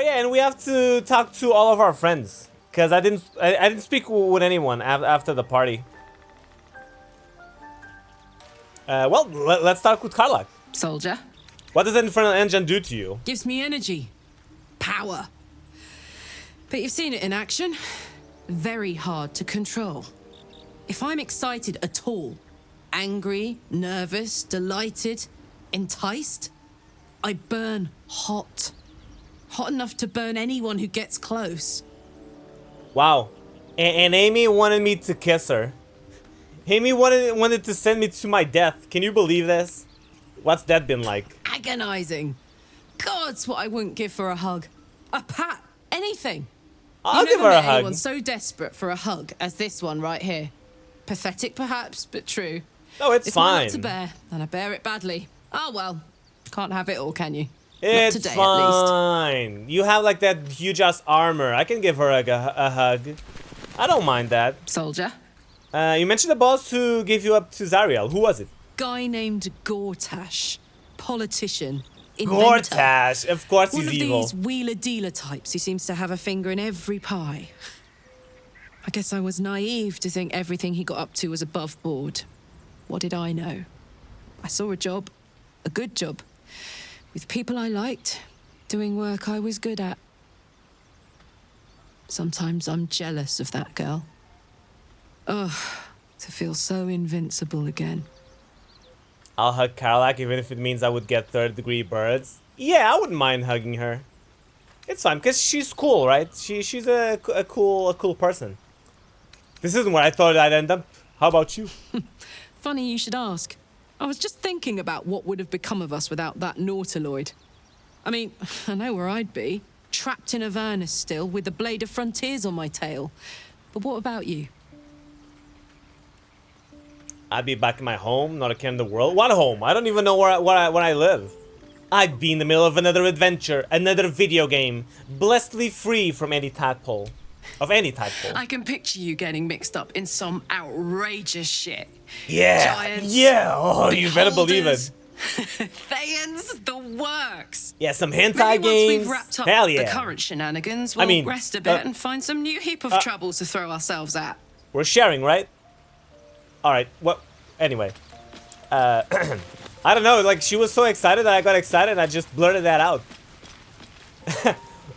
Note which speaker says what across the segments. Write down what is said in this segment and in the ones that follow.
Speaker 1: yeah, and we have to talk to all of our friends because I didn't speak with anyone after the party. Well, let's start with Karlach.
Speaker 2: Soldier.
Speaker 1: What does the Infernal Engine do to you?
Speaker 2: Gives me energy. Power. But you've seen it in action. Very hard to control. If I'm excited at all, angry, nervous, delighted, enticed, I burn hot. Hot enough to burn anyone who gets close.
Speaker 1: Wow. And Amy wanted me to kiss her. Amy wanted to send me to my death. Can you believe this? What's that been like?
Speaker 2: Agonizing. God's what I wouldn't give for a hug. A pat. Anything.
Speaker 1: I'll give her a hug.
Speaker 2: Anyone so desperate for a hug as this one right here. Pathetic perhaps, but true.
Speaker 1: No, it's fine.
Speaker 2: It's mine to bear, and I bear it badly. Oh well. Can't have it all, can you?
Speaker 1: It's
Speaker 2: Not today,
Speaker 1: fine.
Speaker 2: at least.
Speaker 1: You have like that huge ass armor. I can give her like a hug. I don't mind that.
Speaker 2: Soldier.
Speaker 1: You mentioned the boss who gave you up to Zariel. Who was it?
Speaker 2: Guy named Gortash. Politician. Inventor.
Speaker 1: Gortash. Of course he's evil.
Speaker 2: One of these wheeler-dealer types who seems to have a finger in every pie. I guess I was naive to think everything he got up to was above board. What did I know? I saw a job. A good job. With people I liked. Doing work I was good at. Sometimes I'm jealous of that girl. Ugh. To feel so invincible again.
Speaker 1: I'll hug Karlach even if it means I would get third-degree birds. Yeah, I wouldn't mind hugging her. It's fine, because she's cool, right? She's a cool person. This isn't where I thought I'd end up. How about you?
Speaker 2: Funny you should ask. I was just thinking about what would have become of us without that Nautiloid. I mean, I know where I'd be. Trapped in Avernus still, with the Blade of Frontiers on my tail. But what about you?
Speaker 1: I'd be back in my home, not a care in the world. What home? I don't even know where I live. I'd be in the middle of another adventure, another video game, blessedly free from any tadpole. Of any tadpole.
Speaker 2: I can picture you getting mixed up in some outrageous shit.
Speaker 1: Yeah,
Speaker 2: Giants,
Speaker 1: yeah, oh, you better believe it.
Speaker 2: Thayans, the works.
Speaker 1: Yeah, some hentai
Speaker 2: Maybe
Speaker 1: games.
Speaker 2: Once we've wrapped up
Speaker 1: Hell yeah.
Speaker 2: the current shenanigans, we'll rest a bit and find some new heap of troubles to throw ourselves at.
Speaker 1: We're sharing, right? Alright, what? Anyway. I don't know, like, she was so excited that I got excited and I just blurted that out.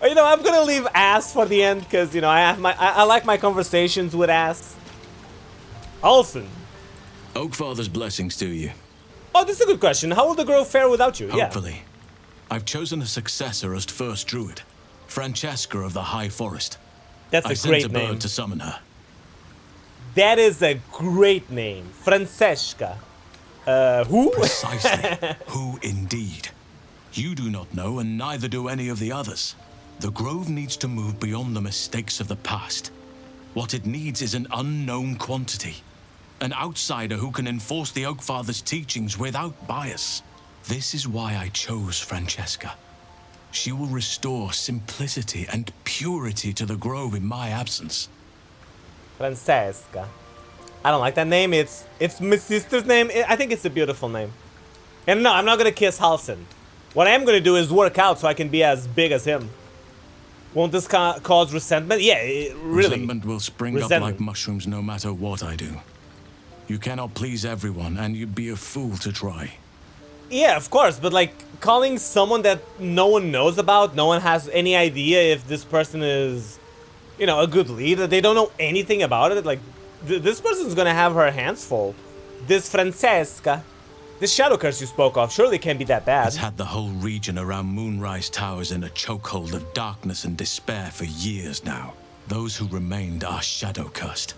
Speaker 1: You know, I'm gonna leave ass for the end, because, you know, I like my conversations with ass. Halsin.
Speaker 3: Oakfather's blessings to you.
Speaker 1: Oh, this is a good question. How will the girl fare without you?
Speaker 3: Hopefully.
Speaker 1: Yeah.
Speaker 3: I've chosen a successor as first druid. Francesca of the High Forest.
Speaker 1: That's a great name.
Speaker 3: I sent a bird to summon her.
Speaker 1: That is a great name. Francesca. Who?
Speaker 3: Precisely. Who indeed. You do not know, and neither do any of the others. The Grove needs to move beyond the mistakes of the past. What it needs is an unknown quantity. An outsider who can enforce the Oakfather's teachings without bias. This is why I chose Francesca. She will restore simplicity and purity to the Grove in my absence.
Speaker 1: Francesca. I don't like that name. It's my sister's name. I think it's a beautiful name. And no, I'm not gonna kiss Halsin. What I am gonna do is work out so I can be as big as him. Won't this cause resentment? Yeah, really.
Speaker 3: Resentment will spring up like mushrooms no matter what I do. You cannot please everyone, and you'd be a fool to try.
Speaker 1: Yeah, of course, but like calling someone that no one knows about, no one has any idea if this person is, you know, a good leader. They don't know anything about it. Like, this person's gonna have her hands full. This Francesca, this shadow curse you spoke of, surely can't be that bad.
Speaker 3: It's had the whole region around Moonrise Towers in a chokehold of darkness and despair for years now. Those who remained are shadow cursed.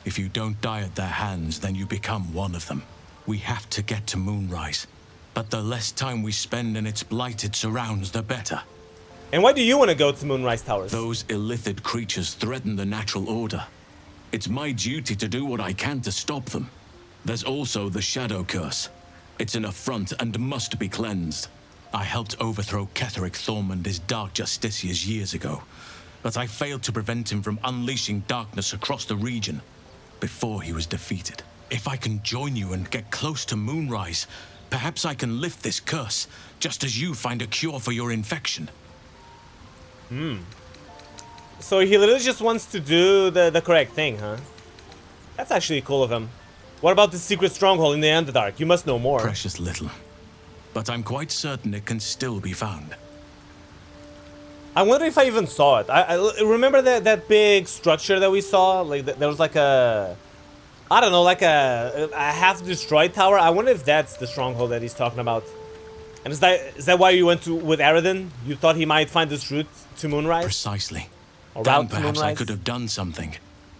Speaker 3: If you don't die at their hands, then you become one of them. We have to get to Moonrise, but the less time we spend in its blighted surrounds, the better.
Speaker 1: And why do you want to go to Moonrise Towers?
Speaker 3: Those illithid creatures threaten the natural order. It's my duty to do what I can to stop them. There's also the shadow curse. It's an affront and must be cleansed. I helped overthrow Ketheric Thorm and his Dark Justiciars years ago, but I failed to prevent him from unleashing darkness across the region before he was defeated. If I can join you and get close to Moonrise, perhaps I can lift this curse, just as you find a cure for your infection.
Speaker 1: So he literally just wants to do the correct thing, huh? That's actually cool of him. What about the secret stronghold in the Underdark? You must know more.
Speaker 3: Precious little. But I'm quite certain it can still be found.
Speaker 1: I wonder if I even saw it. I remember that big structure that we saw. Like there was like a, I don't know, like a half-destroyed tower. I wonder if that's the stronghold that he's talking about. And is that why you went with Aradin? You thought he might find this route to Moonrise?
Speaker 3: Precisely.
Speaker 1: Or
Speaker 3: Then
Speaker 1: route to
Speaker 3: perhaps I
Speaker 1: Moonrise?
Speaker 3: could have done something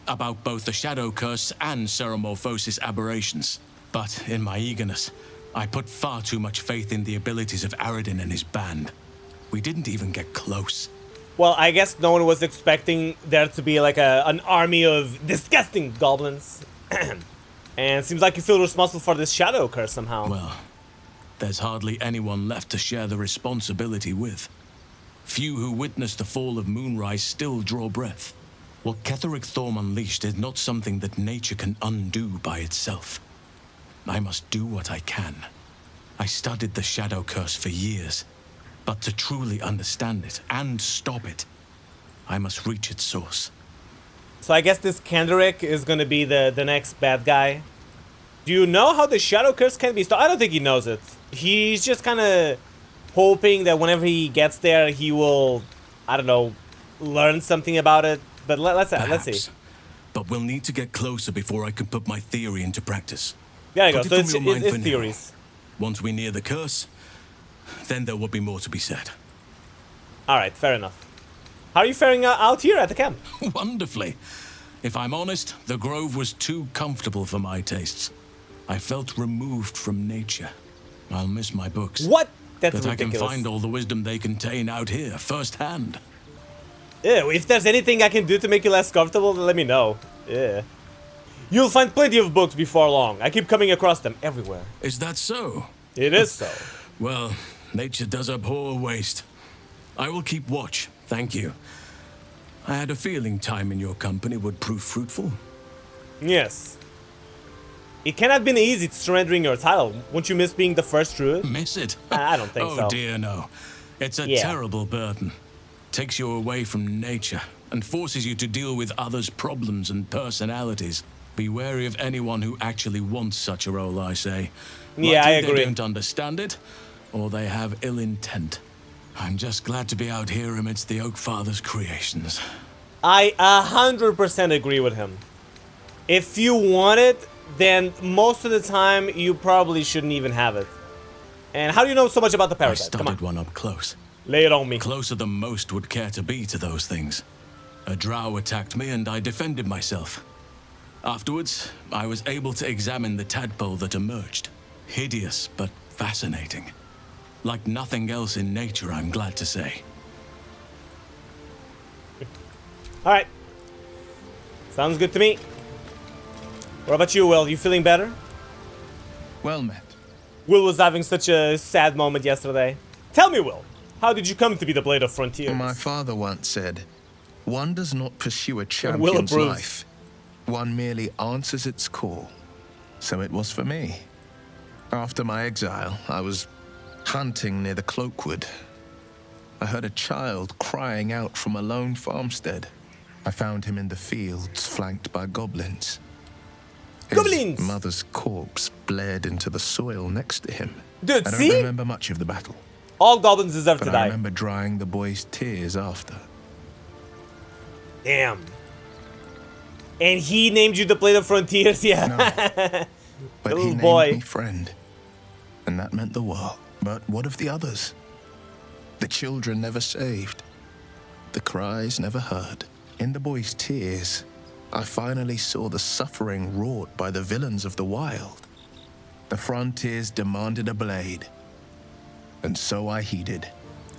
Speaker 3: about both the Shadow Curse and Ceremorphosis aberrations. But in my eagerness, I put far too much faith in the abilities of Aradin and his band. We didn't even get close.
Speaker 1: Well, I guess no one was expecting there to be like an army of disgusting goblins. And it seems like you feel responsible for this Shadow Curse somehow.
Speaker 3: Well, there's hardly anyone left to share the responsibility with. Few who witnessed the fall of Moonrise still draw breath. What Ketheric Thorm unleashed is not something that nature can undo by itself. I must do what I can. I studied the Shadow Curse for years, but to truly understand it and stop it, I must reach its source.
Speaker 1: So I guess this Ketheric is gonna be the next bad guy. Do you know how the Shadow Curse can be stopped? I don't think he knows it. He's just kind of hoping that whenever he gets there, he will, I don't know, learn something about it. But let's see.
Speaker 3: But we'll need to get closer before I can put my theory into practice.
Speaker 1: There you go.
Speaker 3: Put
Speaker 1: So
Speaker 3: it from your mind
Speaker 1: it's
Speaker 3: for now.
Speaker 1: theories.
Speaker 3: Once we near the curse, then there will be more to be said.
Speaker 1: All right, fair enough. How are you faring out here at the camp?
Speaker 3: Wonderfully. If I'm honest, the grove was too comfortable for my tastes. I felt removed from nature. I'll miss my books.
Speaker 1: What? That's
Speaker 3: But I
Speaker 1: ridiculous.
Speaker 3: can find all the wisdom they contain out here, firsthand.
Speaker 1: Ew, if there's anything I can do to make you less comfortable, then let me know. Yeah. You'll find plenty of books before long. I keep coming across them everywhere.
Speaker 3: Is that so?
Speaker 1: It is so.
Speaker 3: Well, nature does abhor waste. I will keep watch, thank you. I had a feeling time in your company would prove fruitful.
Speaker 1: Yes. It cannot have been easy surrendering your title. Won't you miss being the first druid?
Speaker 3: Miss it?
Speaker 1: I don't think
Speaker 3: oh,
Speaker 1: so.
Speaker 3: Oh dear, no. It's a
Speaker 1: Yeah.
Speaker 3: terrible burden. Takes you away from nature and forces you to deal with others' problems and personalities. Be wary of anyone who actually wants such a role, I say.
Speaker 1: Yeah, I
Speaker 3: Likely
Speaker 1: agree.
Speaker 3: They don't understand it, or they have ill intent. I'm just glad to be out here amidst the Oak Father's creations.
Speaker 1: I 100% agree with him. If you want it, then most of the time you probably shouldn't even have it. And how do you know so much about the
Speaker 3: I
Speaker 1: parasite? Come on,
Speaker 3: studied one up close.
Speaker 1: lay it on me.
Speaker 3: Closer than most would care to be to those things. A drow attacked me and I defended myself. Afterwards, I was able to examine the tadpole that emerged. Hideous, but fascinating. Like nothing else in nature, I'm glad to say.
Speaker 1: All right. Sounds good to me. What about you, Wyll? You feeling better?
Speaker 4: Well met.
Speaker 1: Wyll was having such a sad moment yesterday. Tell me, Wyll, how did you come to be the Blade of Frontiers?
Speaker 4: My father once said, one does not pursue a
Speaker 1: Wyll
Speaker 4: champion's
Speaker 1: approves.
Speaker 4: life. One merely answers its call. So it was for me. After my exile, I was hunting near the Cloakwood. I heard a child crying out from a lone farmstead. I found him in the fields, flanked by goblins. His
Speaker 1: Goblins!
Speaker 4: mother's corpse bled into the soil next to him.
Speaker 1: Dude,
Speaker 4: I don't
Speaker 1: see?
Speaker 4: remember much of the battle,
Speaker 1: All goblins deserve
Speaker 4: but
Speaker 1: to
Speaker 4: I
Speaker 1: die.
Speaker 4: remember drying the boy's tears after.
Speaker 1: Damn. And he named you the Blade of Frontiers, yeah.
Speaker 4: No. But he
Speaker 1: Little
Speaker 4: named
Speaker 1: boy.
Speaker 4: me friend, and that meant the world. But what of the others? The children never saved. The cries never heard. In the boy's tears, I finally saw the suffering wrought by the villains of the wild. The frontiers demanded a blade, and so I heeded.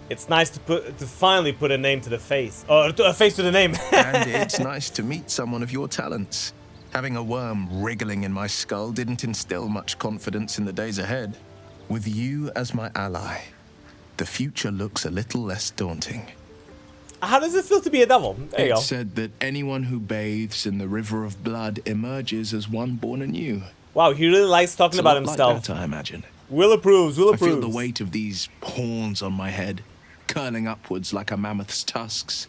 Speaker 1: It's nice to finally put a name to the face. Or a face to the name.
Speaker 4: And it's nice to meet someone of your talents. Having a worm wriggling in my skull didn't instill much confidence in the days ahead. With you as my ally, the future looks a little less daunting.
Speaker 1: How does it feel to be a devil? There you go.
Speaker 4: It's said that anyone who bathes in the river of blood emerges as one born anew.
Speaker 1: Wow, he really likes talking
Speaker 4: It's a
Speaker 1: about
Speaker 4: lot
Speaker 1: himself.
Speaker 4: Like that, I imagine.
Speaker 1: Wyll approves, Wyll
Speaker 4: I feel
Speaker 1: approves.
Speaker 4: the weight of these horns on my head. curling upwards like a mammoth's tusks.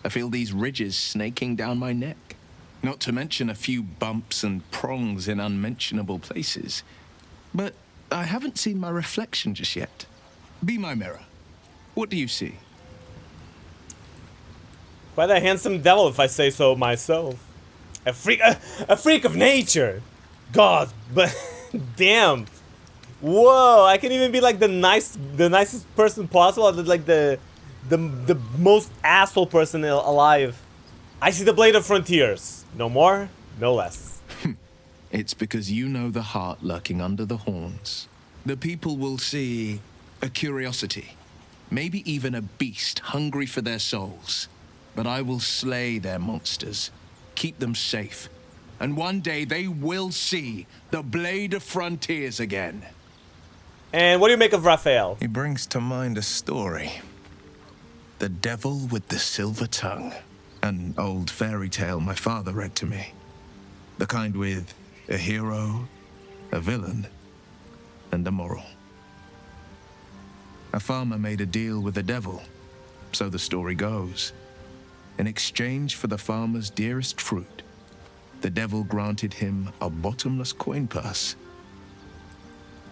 Speaker 4: I feel these ridges snaking down my neck, not to mention a few bumps and prongs in unmentionable places. But I haven't seen my reflection just yet. Be my mirror. What do you see?
Speaker 1: Quite a handsome devil, if I say so myself. A freak of nature. God, but damn. Whoa, I can even be like the nicest person possible, like the most asshole person alive. I see the blade of frontiers. No more, no less.
Speaker 4: It's because you know the heart lurking under the horns. The people will see a curiosity, maybe even a beast hungry for their souls. But I will slay their monsters, keep them safe, and one day they will see the Blade of Frontiers again.
Speaker 1: And what do you make of Raphael?
Speaker 4: He brings to mind a story. The Devil with the Silver Tongue. An old fairy tale my father read to me. The kind with a hero, a villain, and a moral. A farmer made a deal with the devil, so the story goes. In exchange for the farmer's dearest fruit, the devil granted him a bottomless coin purse.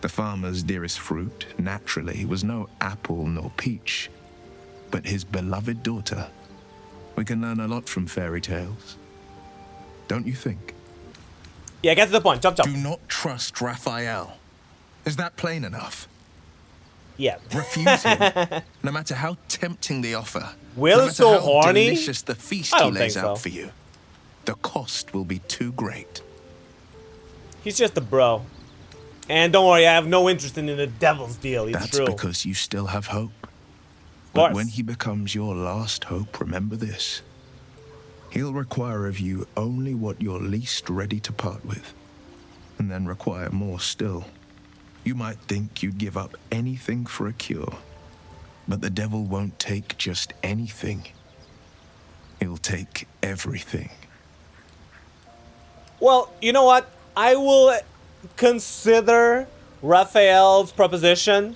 Speaker 4: The farmer's dearest fruit, naturally, was no apple nor peach, but his beloved daughter. We can learn a lot from fairy tales. Don't you think?
Speaker 1: Yeah, get to the point. Jump.
Speaker 4: Do not trust Raphael. Is that plain enough?
Speaker 1: Yeah.
Speaker 4: Refuse him, no matter how tempting the offer.
Speaker 1: Wyll
Speaker 4: no
Speaker 1: is so
Speaker 4: matter how
Speaker 1: horny.
Speaker 4: delicious the feast
Speaker 1: I
Speaker 4: he
Speaker 1: don't
Speaker 4: lays
Speaker 1: think
Speaker 4: out
Speaker 1: so.
Speaker 4: for you. The cost will be too great.
Speaker 1: He's just a bro. And don't worry, I have no interest in the devil's deal. It's
Speaker 4: That's
Speaker 1: true.
Speaker 4: because you still have hope.
Speaker 1: Of
Speaker 4: But
Speaker 1: course.
Speaker 4: when he becomes your last hope, remember this. He'll require of you only what you're least ready to part with, and then require more still. You might think you'd give up anything for a cure, but the devil won't take just anything. He'll take everything.
Speaker 1: Well, you know what? I will consider Raphael's proposition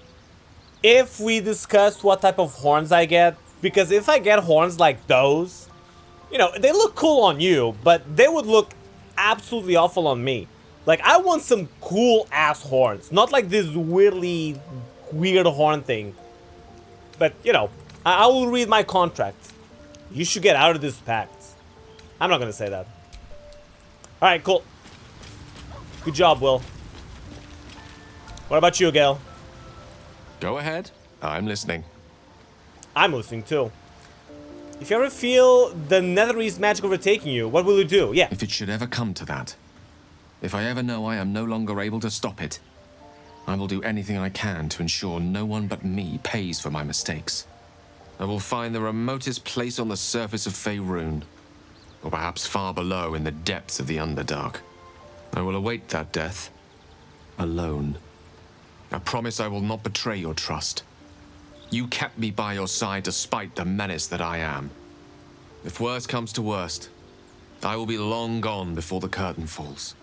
Speaker 1: if we discuss what type of horns I get. Because if I get horns like those, you know, they look cool on you, but they would look absolutely awful on me. Like, I want some cool ass horns, not like this weirdly weird horn thing. But, you know, I will read my contract. You should get out of this pact. I'm not gonna say that. Alright, cool. Good job, Wyll. What about you, Gale?
Speaker 5: Go ahead. I'm listening.
Speaker 1: I'm listening too. If you ever feel the Netherese magic overtaking you, what will you do? Yeah.
Speaker 5: If it should ever come to that, if I ever know I am no longer able to stop it, I will do anything I can to ensure no one but me pays for my mistakes. I will find the remotest place on the surface of Faerun, or perhaps far below in the depths of the Underdark. I will await that death, alone. I promise I will not betray your trust. You kept me by your side despite the menace that I am. If worst comes to worst, I will be long gone before the curtain falls.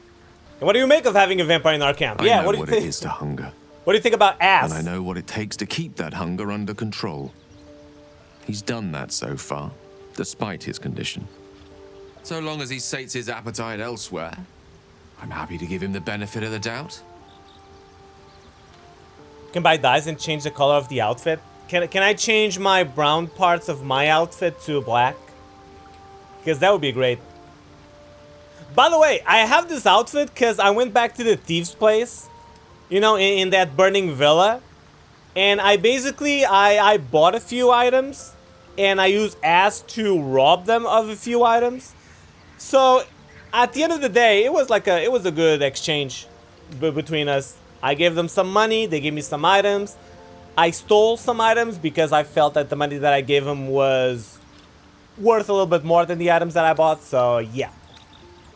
Speaker 1: And what do you make of having a vampire in our camp?
Speaker 5: I
Speaker 1: Yeah,
Speaker 5: know
Speaker 1: what do you
Speaker 5: what
Speaker 1: think?
Speaker 5: it is to hunger,
Speaker 1: What do you think about ass?
Speaker 5: and I know what it takes to keep that hunger under control. He's done that so far, despite his condition. So long as he sates his appetite elsewhere, I'm happy to give him the benefit of the doubt.
Speaker 1: Can buy dyes and change the color of the outfit. Can I change my brown parts of my outfit to black? Because that would be great. By the way, I have this outfit because I went back to the thieves' place, you know, in that burning villa, and I basically I bought a few items, and I used ass to rob them of a few items. So at the end of the day, it was a good exchange between us. I gave them some money, they gave me some items. I stole some items because I felt that the money that I gave them was worth a little bit more than the items that I bought. So yeah,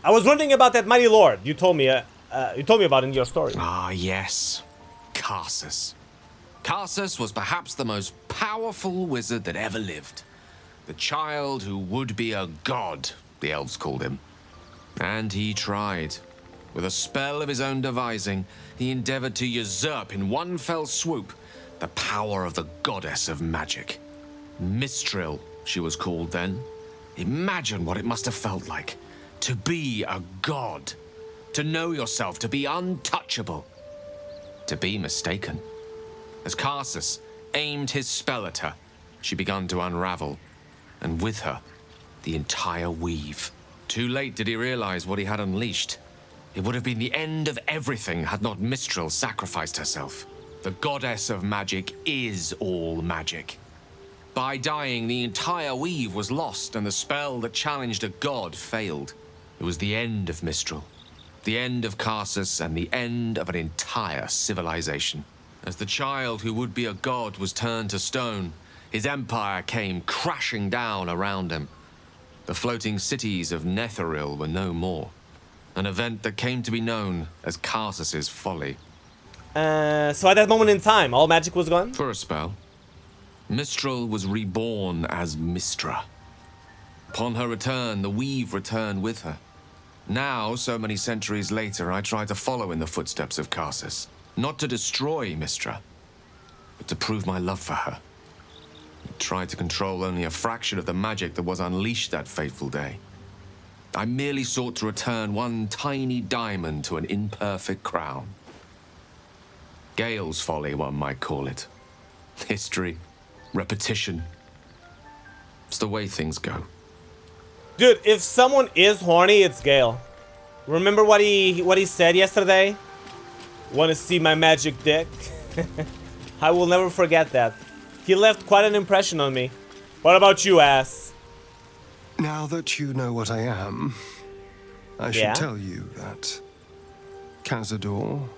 Speaker 1: I was wondering about that mighty lord you told me about in your story.
Speaker 5: Ah, yes. Karsus. Karsus was perhaps the most powerful wizard that ever lived. The child who would be a god, the elves called him. And he tried. With a spell of his own devising, he endeavored to usurp in one fell swoop The power of the goddess of magic. Mistral, she was called then. Imagine what it must have felt like. To be a god. To know yourself, to be untouchable. To be mistaken. As Karsus aimed his spell at her, she began to unravel. And with her, the entire weave. Too late did he realize what he had unleashed. It would have been the end of everything had not Mistral sacrificed herself. The goddess of magic is all magic. By dying, the entire weave was lost, and the spell that challenged a god failed. It was the end of Mistral, the end of Karsus, and the end of an entire civilization. As the child who would be a god was turned to stone, his empire came crashing down around him. The floating cities of Netheril were no more. An event that came to be known as Karsus's folly.
Speaker 1: So at that moment in time, all magic was gone?
Speaker 5: For a spell, Mistral was reborn as Mistra. Upon her return, the weave returned with her. Now, so many centuries later, I try to follow in the footsteps of Karsus. Not to destroy Mistra, but to prove my love for her. I tried to control only a fraction of the magic that was unleashed that fateful day. I merely sought to return one tiny diamond to an imperfect crown. Gale's folly, one might call it. History, repetition. It's the way things go.
Speaker 1: Dude, if someone is horny, it's Gale. Remember what he said yesterday? Want to see my magic dick? I will never forget that. He left quite an impression on me. What about you, ass?
Speaker 6: Now that you know what I am, I should tell you that Cazador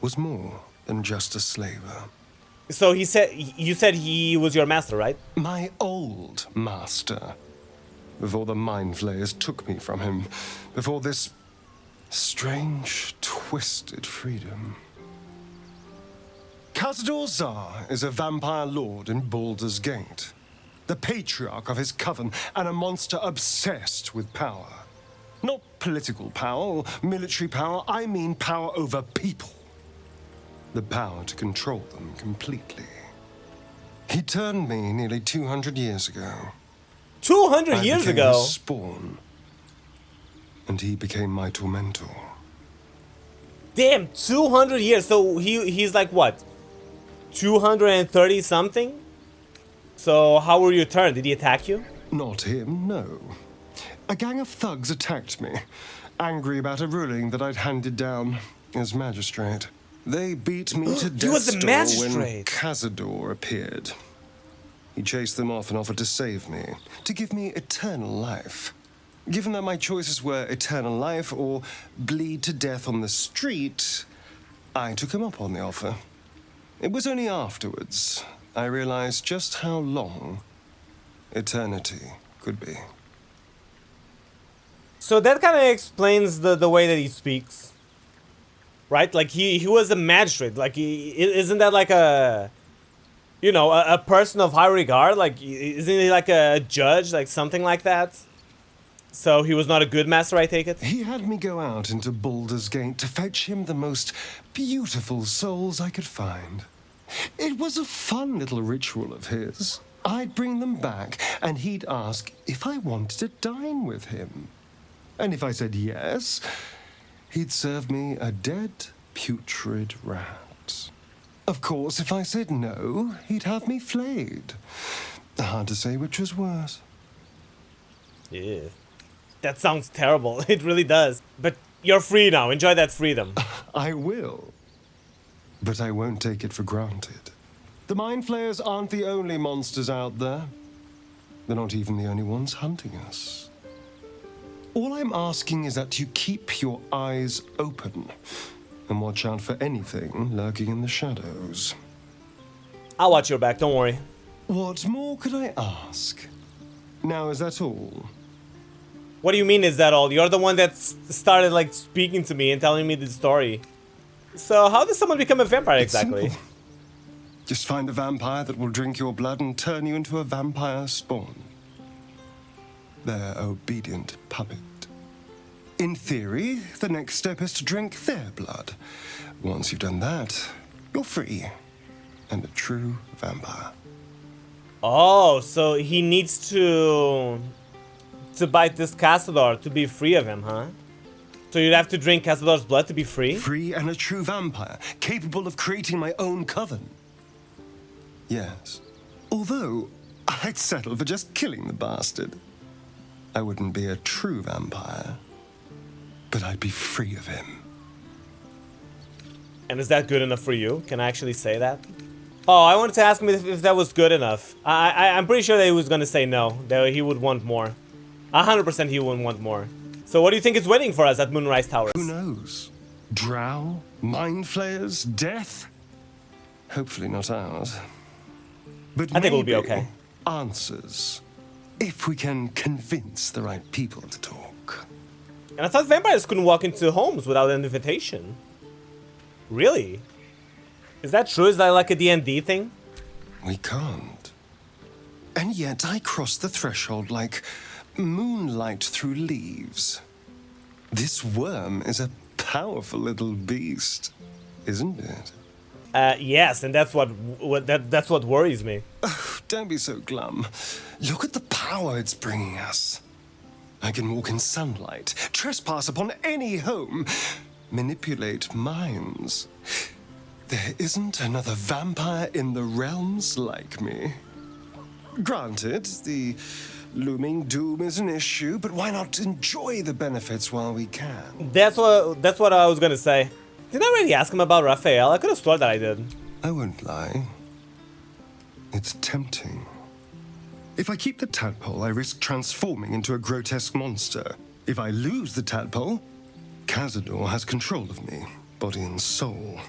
Speaker 6: was more than just a slaver.
Speaker 1: So you said he was your master, right?
Speaker 6: My old master. Before the Mind Flayers took me from him. Before this strange, twisted freedom. Cazador Zar is a vampire lord in Baldur's Gate. The patriarch of his coven, and a monster obsessed with power. Not political power or military power, I mean power over people. The power to control them completely. He turned me nearly 200 years ago.
Speaker 1: 200 years ago?
Speaker 6: I became his spawn. And he became my tormentor.
Speaker 1: Damn, 200 years. So he's like what? 230 something? So how were you turned? Did he attack you?
Speaker 6: Not him, no. A gang of thugs attacked me, angry about a ruling that I'd handed down as magistrate. They beat me to death.
Speaker 1: You was a magistrate.
Speaker 6: When Cazador appeared. He chased them off and offered to save me, to give me eternal life. Given that my choices were eternal life or bleed to death on the street, I took him up on the offer. It was only afterwards I realized just how long eternity could be.
Speaker 1: So that kind of explains the way that he speaks. Right? Like he was a magistrate. Like isn't that like a, you know, a person of high regard? Like isn't he like a judge, like something like that? So he was not a good master, I take it?
Speaker 6: He had me go out into Baldur's Gate to fetch him the most beautiful souls I could find. It was a fun little ritual of his. I'd bring them back, and he'd ask if I wanted to dine with him. And if I said yes, he'd serve me a dead, putrid rat. Of course, if I said no, he'd have me flayed. Hard to say which was worse.
Speaker 1: Yeah. That sounds terrible. It really does. But you're free now. Enjoy that freedom.
Speaker 6: I will. But I won't take it for granted. The Mind Flayers aren't the only monsters out there. They're not even the only ones hunting us. All I'm asking is that you keep your eyes open and watch out for anything lurking in the shadows.
Speaker 1: I'll watch your back, don't worry.
Speaker 6: What more could I ask? Now, is that all?
Speaker 1: What do you mean, is that all? You're the one that started, like, speaking to me and telling me the story. So, how does someone become a vampire exactly?
Speaker 6: Simple. Just find a vampire that will drink your blood and turn you into a vampire spawn. Their obedient puppet. In theory, the next step is to drink their blood. Once you've done that, you're free. and a true vampire.
Speaker 1: Oh, so he needs to bite this Castador to be free of him, huh? So you'd have to drink Castador's blood to be free?
Speaker 6: Free and a true vampire, capable of creating my own coven. Yes. Although, I'd settle for just killing the bastard. I wouldn't be a true vampire, but I'd be free of him.
Speaker 1: And is that good enough for you? Can I actually say that? Oh, I wanted to ask him if that was good enough. I'm pretty sure that he was going to say no, that he would want more. 100% he would want more. So what do you think is waiting for us at Moonrise Towers?
Speaker 6: Who knows? Drow? Mind flayers? Death? Hopefully not ours. But
Speaker 1: I think we'll be
Speaker 6: maybe
Speaker 1: okay.
Speaker 6: Answers. If we can convince the right people to talk.
Speaker 1: And I thought vampires couldn't walk into homes without an invitation. Really? Is that true? Is that like a D&D thing?
Speaker 6: We can't. And yet I cross the threshold like moonlight through leaves. This worm is a powerful little beast, isn't it?
Speaker 1: Yes, and that's what worries me.
Speaker 6: Oh, don't be so glum. Look at the power it's bringing us. I can walk in sunlight, trespass upon any home, manipulate minds. There isn't another vampire in the realms like me. Granted, the looming doom is an issue, but why not enjoy the benefits while we can?
Speaker 1: That's what I was gonna say. Didn't I already ask him about Raphael? I could have sworn that I did.
Speaker 6: I won't lie. It's tempting. If I keep the tadpole, I risk transforming into a grotesque monster. If I lose the tadpole, Cazador has control of me, body and soul,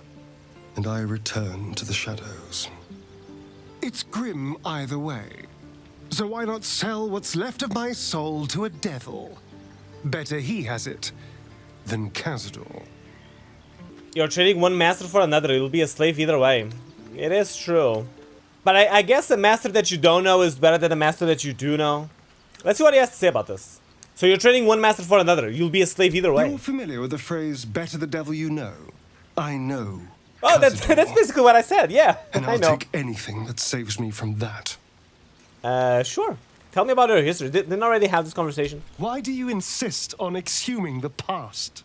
Speaker 6: and I return to the shadows. It's grim either way. So why not sell what's left of my soul to a devil? Better he has it than Cazador.
Speaker 1: You're trading one master for another. You'll be a slave either way. It is true. But I guess a master that you don't know is better than a master that you do know. Let's see what he has to say about this. So you're trading one master for another. You'll be a slave either way.
Speaker 6: You're familiar with the phrase, better the devil you know? I know.
Speaker 1: Oh, that's basically what I said. Yeah,
Speaker 6: And
Speaker 1: I
Speaker 6: I'll
Speaker 1: know.
Speaker 6: take anything that saves me from that.
Speaker 1: Sure. Tell me about her history. Didn't I already have this conversation?
Speaker 6: Why do you insist on exhuming the past?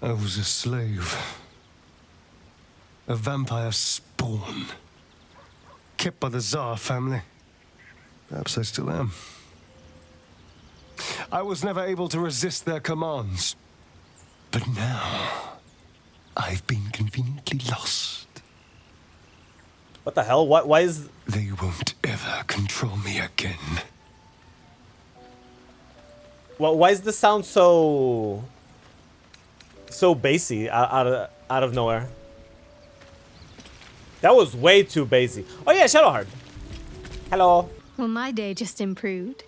Speaker 6: I was a slave. A vampire spawn. Kept by the Tsar family. Perhaps I still am. I was never able to resist their commands. But now, I've been conveniently lost.
Speaker 1: What the hell? Why is...
Speaker 6: They won't ever control me again.
Speaker 1: Well, why does this sound so bassy out of nowhere? That was way too bassy. Oh yeah, Shadowheart. Hello.
Speaker 7: Well, my day just improved.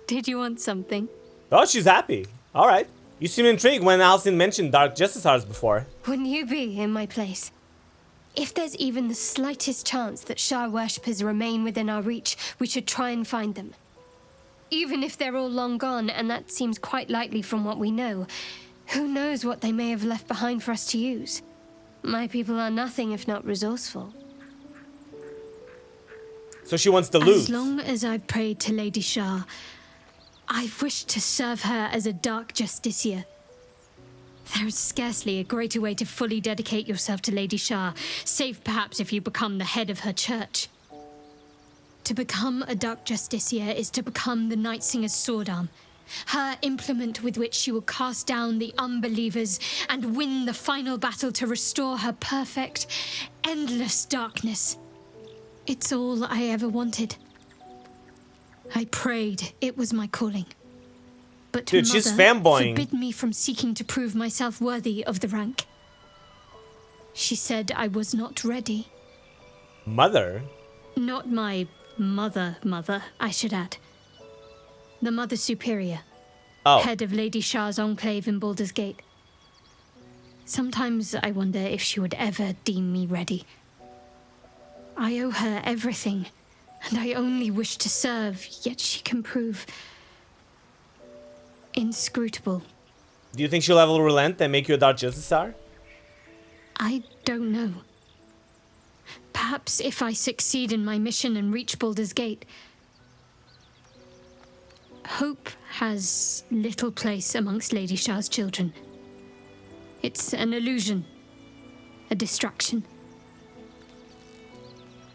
Speaker 7: Did you want something?
Speaker 1: Oh, she's happy. All right. You seem intrigued when Halsin mentioned Dark Justiciars before.
Speaker 7: Wouldn't you be in my place? If there's even the slightest chance that Shah worshippers remain within our reach, we should try and find them. Even if they're all long gone, and that seems quite likely from what we know, who knows what they may have left behind for us to use? My people are nothing if not resourceful.
Speaker 1: So she wants to lose.
Speaker 7: As long as I've prayed to Lady Shah, I've wished to serve her as a Dark Justiciar. There is scarcely a greater way to fully dedicate yourself to Lady Shah, save perhaps if you become the head of her church. To become a Dark Justiciar is to become the Night Singer's sword arm, her implement with which she will cast down the unbelievers and win the final battle to restore her perfect, endless darkness. It's all I ever wanted. I prayed it was my calling. But
Speaker 1: Dude, she's
Speaker 7: Mother
Speaker 1: fanboying.
Speaker 7: forbid me from seeking to prove myself worthy of the rank. She said I was not ready.
Speaker 1: Mother?
Speaker 7: Not my mother, I should add. The Mother Superior,
Speaker 1: Oh.
Speaker 7: head of Lady Shah's enclave in Baldur's Gate. Sometimes I wonder if she would ever deem me ready. I owe her everything, and I only wish to serve, yet she can prove inscrutable.
Speaker 1: Do you think she'll ever relent and make you a Dark Justiciar?
Speaker 7: I don't know. Perhaps if I succeed in my mission and reach Baldur's Gate. Hope has little place amongst Lady Shah's children. It's an illusion, a distraction.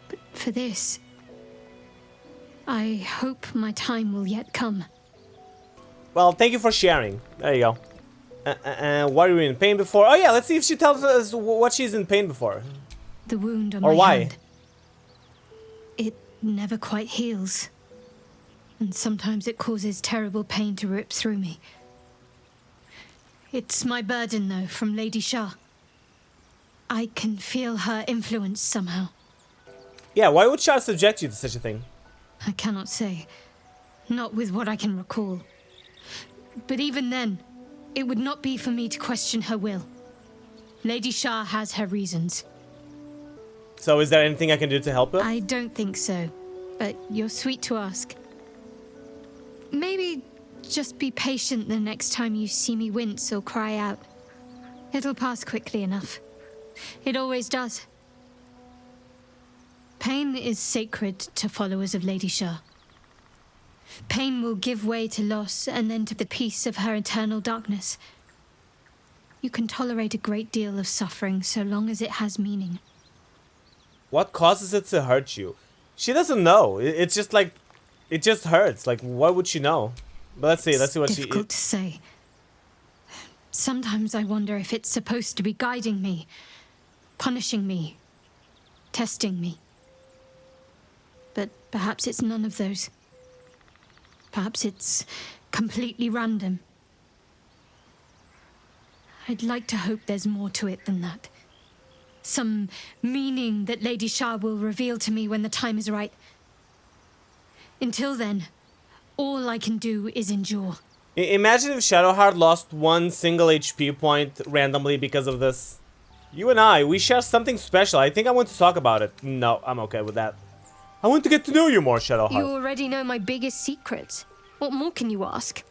Speaker 7: But for this, I hope my time will yet come.
Speaker 1: Well, thank you for sharing. There you go. Why were you in pain before? Oh yeah, let's see if she tells us what she's in pain before.
Speaker 7: The wound on
Speaker 1: Or
Speaker 7: my
Speaker 1: why?
Speaker 7: hand. It never quite heals. And sometimes it causes terrible pain to rip through me. It's my burden, though, from Lady Shah. I can feel her influence somehow.
Speaker 1: Yeah, why would Shah subject you to such a thing?
Speaker 7: I cannot say. Not with what I can recall. But even then, it would not be for me to question her will. Lady Shah has her reasons.
Speaker 1: So is there anything I can do to help her?
Speaker 7: I don't think so, but you're sweet to ask. Maybe just be patient the next time you see me wince or cry out. It'll pass quickly enough. It always does. Pain is sacred to followers of Lady Shah. Pain will give way to loss and then to the peace of her eternal darkness. You can tolerate a great deal of suffering so long as it has meaning.
Speaker 1: What causes it to hurt you? She doesn't know. It's just like, it just hurts. Like, what would she know? But let's see what she...
Speaker 7: Difficult to say. Sometimes I wonder if it's supposed to be guiding me, punishing me, testing me. But perhaps it's none of those. Perhaps it's completely random. I'd like to hope there's more to it than that. Some meaning that Lady Shah will reveal to me when the time is right. Until then, all I can do is endure.
Speaker 1: Imagine if Shadowheart lost one single HP point randomly because of this. You and I, we share something special. I think I want to talk about it. No, I'm okay with that. I want to get to know you more, Shadowheart.
Speaker 7: You already know my biggest secrets. What more can you ask?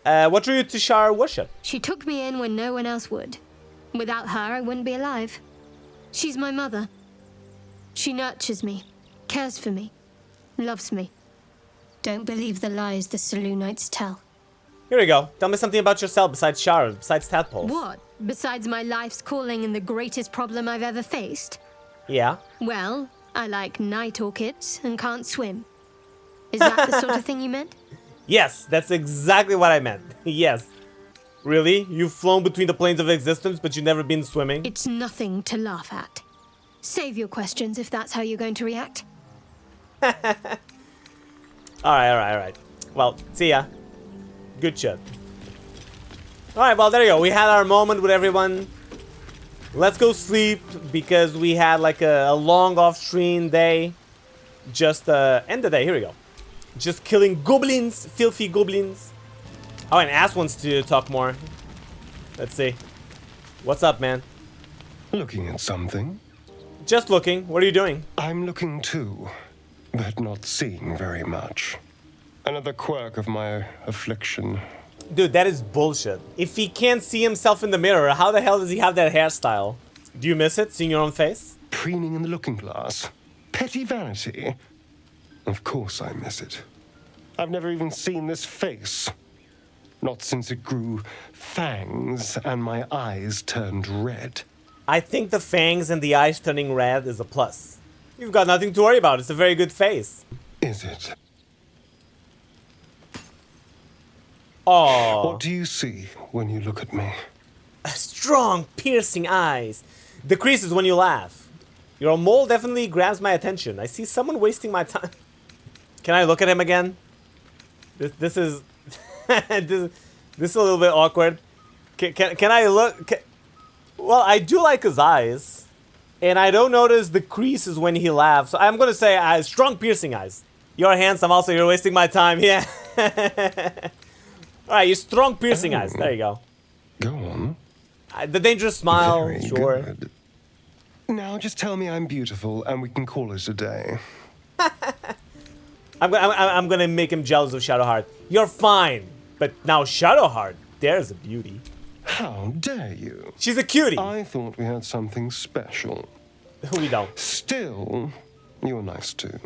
Speaker 1: What drew you to Shar worship?
Speaker 7: She took me in when no one else would. Without her, I wouldn't be alive. She's my mother. She nurtures me, cares for me, loves me. Don't believe the lies the Selûnites tell.
Speaker 1: Here we go. Tell me something about yourself besides Shar, besides tadpoles.
Speaker 7: What? Besides my life's calling and the greatest problem I've ever faced?
Speaker 1: Yeah.
Speaker 7: Well, I like night orchids and can't swim. Is that the sort of thing you meant?
Speaker 1: Yes, that's exactly what I meant. Yes. Really? You've flown between the planes of existence, but you've never been swimming?
Speaker 7: It's nothing to laugh at. Save your questions if that's how you're going to react.
Speaker 1: Alright. Well, see ya. Good shit. Alright, well, there you go. We had our moment with everyone. Let's go sleep, because we had like a long off-screen day. Just end the day. Here we go. Just killing goblins, filthy goblins. Oh, and Ass wants to talk more. Let's see. What's up, man?
Speaker 6: Looking at something?
Speaker 1: Just looking. What are you doing?
Speaker 6: I'm looking too, but not seeing very much. Another quirk of my affliction.
Speaker 1: Dude, that is bullshit. If he can't see himself in the mirror, how the hell does he have that hairstyle? Do you miss it, seeing your own face?
Speaker 6: Preening in the looking glass. Petty vanity. Of course I miss it. I've never even seen this face. Not since it grew fangs and my eyes turned red.
Speaker 1: I think the fangs and the eyes turning red is a plus. You've got nothing to worry about. It's a very good face.
Speaker 6: Is it?
Speaker 1: Oh,
Speaker 6: What do you see when you look at me?
Speaker 1: strong, piercing eyes. Decreases when you laugh. Your mole definitely grabs my attention. I see someone wasting my time. Can I look at him again? This is this is a little bit awkward. Can I look? Well, I do like his eyes, and I don't notice the creases when he laughs. So I'm gonna say strong, piercing eyes. You're handsome. Also, you're wasting my time. Yeah. All right, you strong, piercing eyes. There you go.
Speaker 6: Go on.
Speaker 1: The dangerous smile.
Speaker 6: Very
Speaker 1: Sure.
Speaker 6: good. Now just tell me I'm beautiful and we can call it a day.
Speaker 1: I'm gonna make him jealous of Shadowheart. You're fine, but now Shadowheart, there's a beauty.
Speaker 6: How dare you?
Speaker 1: She's a cutie.
Speaker 6: I thought we had something special.
Speaker 1: We don't.
Speaker 6: Still, you're nice too.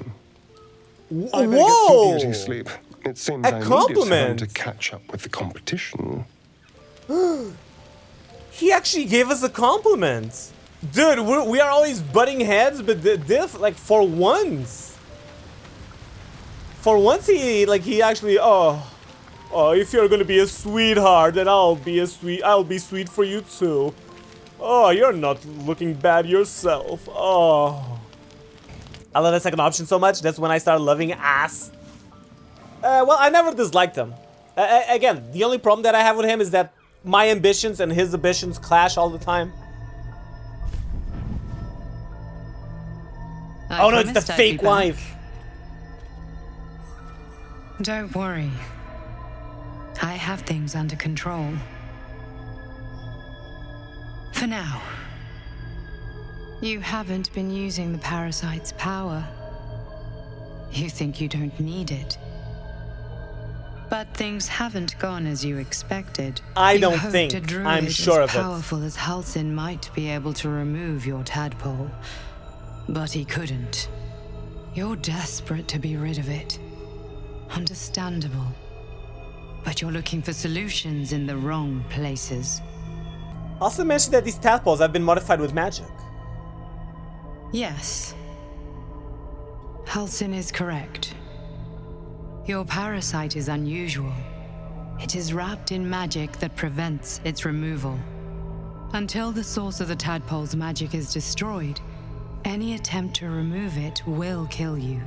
Speaker 1: Whoa!
Speaker 6: I better get some beauty sleep. It seems
Speaker 1: A
Speaker 6: I need time
Speaker 1: compliment.
Speaker 6: to catch up with the competition.
Speaker 1: He actually gave us a compliment. Dude, we are always butting heads, but this, like, for once. For once he actually, oh, if you're gonna be a sweetheart, then I'll be sweet for you too. Oh, you're not looking bad yourself. Oh. I love that second option so much, that's when I started loving ass. Well, I never disliked him. Again, the only problem that I have with him is that my ambitions and his ambitions clash all the time. Oh no, it's the fake wife.
Speaker 8: Don't worry. I have things under control. For now. You haven't been using the parasite's power. You think you don't need it. But things haven't gone as you expected.
Speaker 1: I
Speaker 8: You
Speaker 1: don't
Speaker 8: hoped
Speaker 1: think.
Speaker 8: a druid
Speaker 1: I'm sure
Speaker 8: as
Speaker 1: of it.
Speaker 8: powerful as Halsin might be able to remove your tadpole. But he couldn't. You're desperate to be rid of it. Understandable. But you're looking for solutions in the wrong places.
Speaker 1: Also mentioned that these tadpoles have been modified with magic.
Speaker 8: Yes. Halsin is correct. Your parasite is unusual. It is wrapped in magic that prevents its removal. Until the source of the tadpole's magic is destroyed, any attempt to remove it will kill you.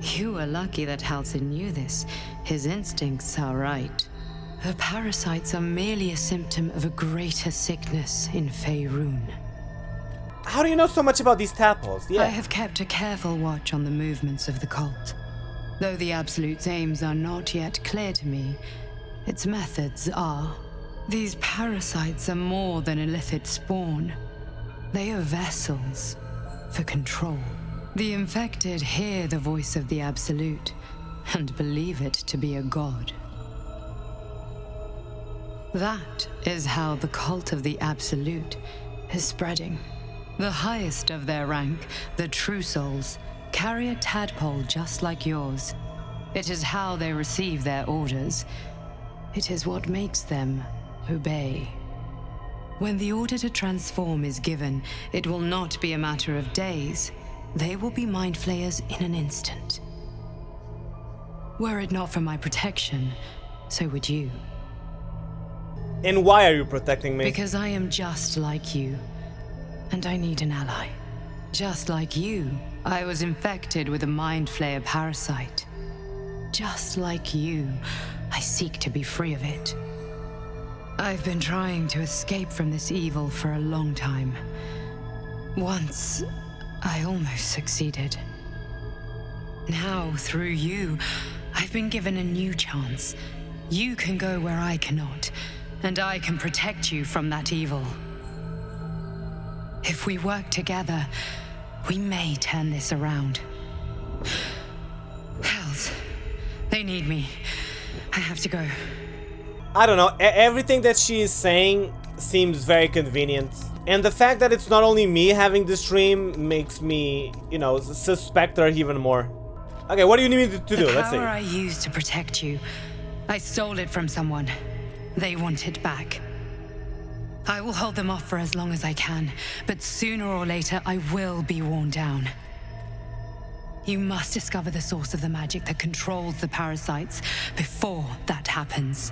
Speaker 8: You are lucky that Halsin knew this. His instincts are right. The parasites are merely a symptom of a greater sickness in Faerun.
Speaker 1: How do you know so much about these tadpoles?
Speaker 8: I have kept a careful watch on the movements of the cult. Though the Absolute's aims are not yet clear to me, its methods are. These parasites are more than illicit spawn. They are vessels for control. The infected hear the voice of the Absolute and believe it to be a god. That is how the cult of the Absolute is spreading. The highest of their rank, the True Souls, carry a tadpole just like yours. It is how they receive their orders. It is what makes them obey. When the order to transform is given, it will not be a matter of days. They will be mind flayers in an instant. Were it not for my protection, so would you.
Speaker 1: And why are you protecting me?
Speaker 8: Because I am just like you, and I need an ally. Just like you, I was infected with a mind flayer parasite. Just like you, I seek to be free of it. I've been trying to escape from this evil for a long time. Once, I almost succeeded. Now, through you, I've been given a new chance. You can go where I cannot, and I can protect you from that evil. If we work together, we may turn this around. Hells, they need me. I have to go.
Speaker 1: I don't know, everything that she is saying seems very convenient. And the fact that it's not only me having this dream makes me, you know, suspect her even more. Okay, what do you need me to do? Let's see.
Speaker 8: The power I used to protect you, I stole it from someone. They want it back. I will hold them off for as long as I can, but sooner or later I will be worn down. You must discover the source of the magic that controls the parasites before that happens.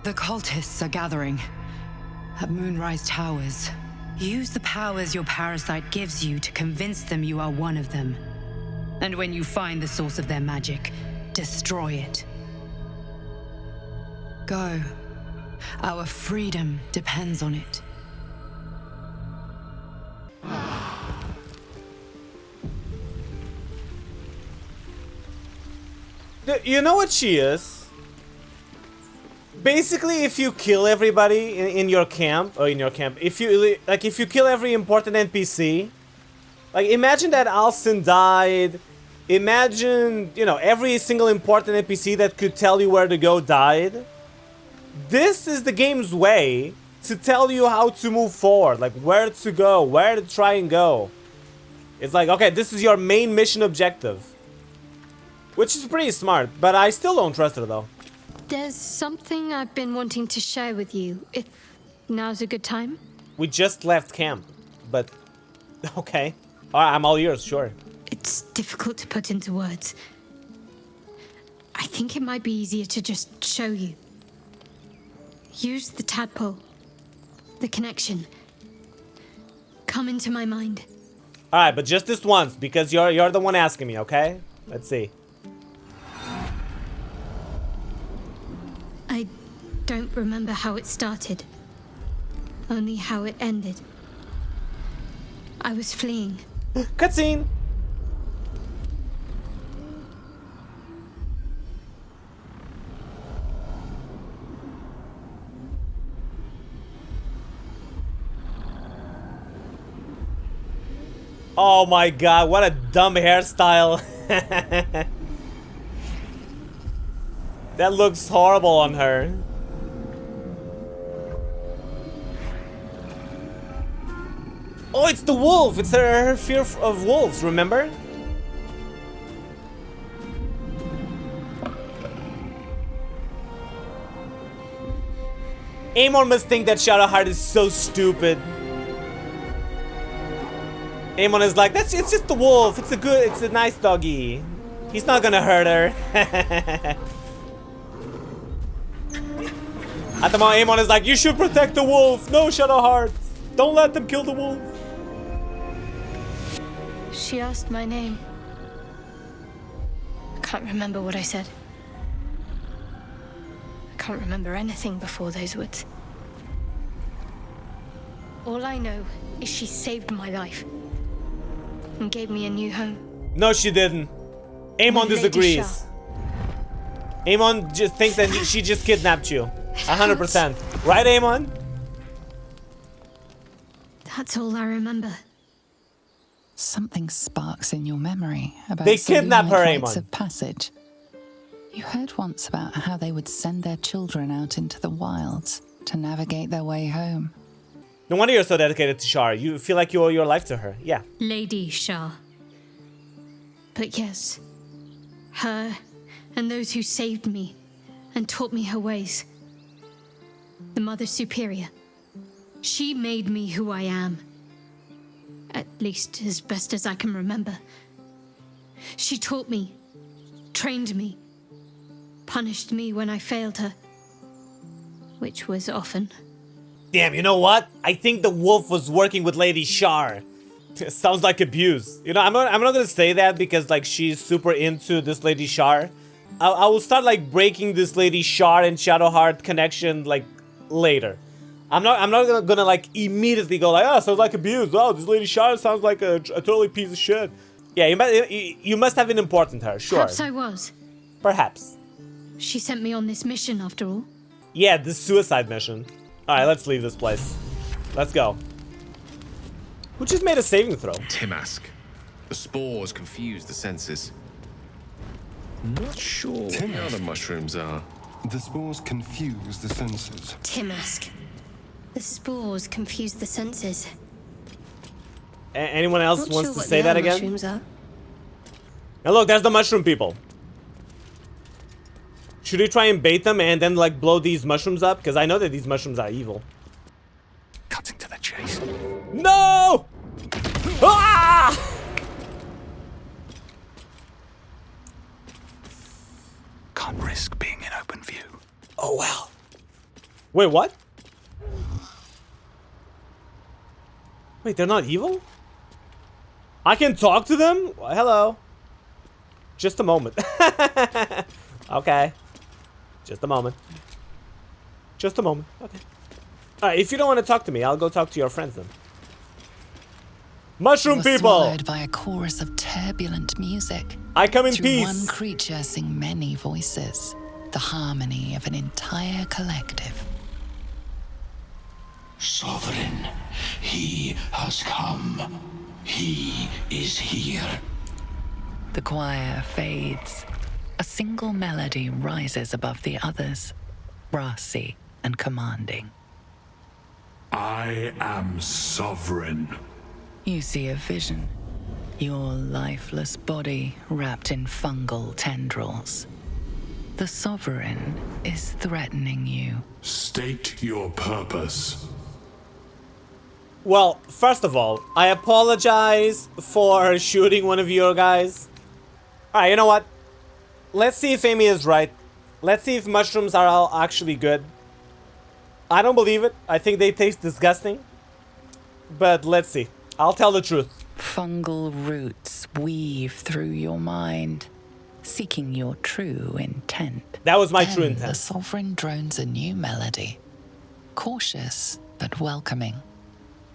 Speaker 8: The cultists are gathering at Moonrise Towers. Use the powers your parasite gives you to convince them you are one of them. And when you find the source of their magic, destroy it. Go. Our freedom depends on it.
Speaker 1: You know what she is? Basically, if you kill everybody in your camp, if you kill every important NPC, like imagine that Halsin died, imagine, you know, every single important NPC that could tell you where to go died. This is the game's way to tell you how to move forward, like where to go, where to try and go. It's like, okay, this is your main mission objective. Which is pretty smart, but I still don't trust her though.
Speaker 7: There's something I've been wanting to share with you, if now's a good time.
Speaker 1: We just left camp, but okay. Alright, I'm all yours, sure.
Speaker 7: It's difficult to put into words. I think it might be easier to just show you. Use the tadpole. The connection. Come into my mind.
Speaker 1: Alright, but just this once, because you're the one asking me, okay? Let's see.
Speaker 7: I don't remember how it started. Only how it ended. I was fleeing.
Speaker 1: Cutscene! Oh my god, what a dumb hairstyle. That looks horrible on her. Oh, it's the wolf! It's her fear of wolves, remember? Amon must think that Shadowheart is so stupid. Amon is like, it's just the wolf. It's a nice doggy. He's not gonna hurt her. At the moment, Amon is like, you should protect the wolf. No, Shadowheart. Don't let them kill the wolf.
Speaker 7: She asked my name. I can't remember what I said. I can't remember anything before those words. All I know is she saved my life and gave me a new home.
Speaker 1: No, she didn't. Amon disagrees. Amon just thinks that she just kidnapped you. 100%. Right, Amon?
Speaker 7: That's all I remember.
Speaker 9: Something sparks in your memory about
Speaker 1: they kidnap her,
Speaker 9: rites
Speaker 1: Amon.
Speaker 9: of passage. You heard once about how they would send their children out into the wilds to navigate their way home.
Speaker 1: No wonder you're so dedicated to Shar. You feel like you owe your life to her. Yeah.
Speaker 7: Lady Shar. But yes, her and those who saved me and taught me her ways. The Mother Superior. She made me who I am. At least as best as I can remember. She taught me, trained me, punished me when I failed her. Which was often.
Speaker 1: Damn, you know what? I think the wolf was working with Lady Shar. Sounds like abuse. You know, I'm not gonna say that because like she's super into this Lady Shar. I will start like breaking this Lady Shar and Shadowheart connection like later. I'm not gonna like immediately go like, oh, sounds like abuse. Oh, this Lady Shar sounds like a totally piece of shit. Yeah, you must have been important to her, sure.
Speaker 7: Perhaps I was.
Speaker 1: Perhaps.
Speaker 7: She sent me on this mission after all.
Speaker 1: Yeah, this suicide mission. Alright, let's leave this place. Let's go. Who just made a saving throw?
Speaker 5: Timask. The spores confuse the senses. Not sure what the other mushrooms are.
Speaker 6: The spores confuse the senses.
Speaker 7: Timask. The spores confuse the senses.
Speaker 1: Anyone else
Speaker 7: Not
Speaker 1: wants
Speaker 7: sure
Speaker 1: to
Speaker 7: what
Speaker 1: say
Speaker 7: the
Speaker 1: that
Speaker 7: other
Speaker 1: again?
Speaker 7: mushrooms are.
Speaker 1: And look, there's the mushroom people. Should we try and bait them and then like blow these mushrooms up? Because I know that these mushrooms are evil.
Speaker 3: Cutting to the chase.
Speaker 1: No! Ah!
Speaker 3: Can't risk being in open view.
Speaker 1: Oh well. Wait, what? Wait, they're not evil? I can talk to them? Well, hello. Just a moment. Okay. Just a moment. Just a moment. Okay. Alright, if you don't want to talk to me, I'll go talk to your friends then. Mushroom
Speaker 9: You were
Speaker 1: people!
Speaker 9: swallowed by a chorus of turbulent music.
Speaker 1: I come in
Speaker 9: Through
Speaker 1: peace.
Speaker 9: one creature sing many voices, the harmony of an entire collective.
Speaker 3: Sovereign, he has come. He is here.
Speaker 9: The choir fades. A single melody rises above the others, brassy and commanding.
Speaker 3: I am sovereign.
Speaker 9: You see a vision. your lifeless body wrapped in fungal tendrils. The Sovereign is threatening you.
Speaker 10: State your purpose.
Speaker 1: Well, first of all, I apologize for shooting one of your guys. Alright, you know what? Let's see if Amy is right. Let's see if mushrooms are all actually good. I don't believe it. I think they taste disgusting. But let's see. I'll tell the truth.
Speaker 9: Fungal roots weave through your mind, seeking your true intent.
Speaker 1: That was my
Speaker 9: Then
Speaker 1: true intent.
Speaker 9: The Sovereign drones a new melody. Cautious, but welcoming.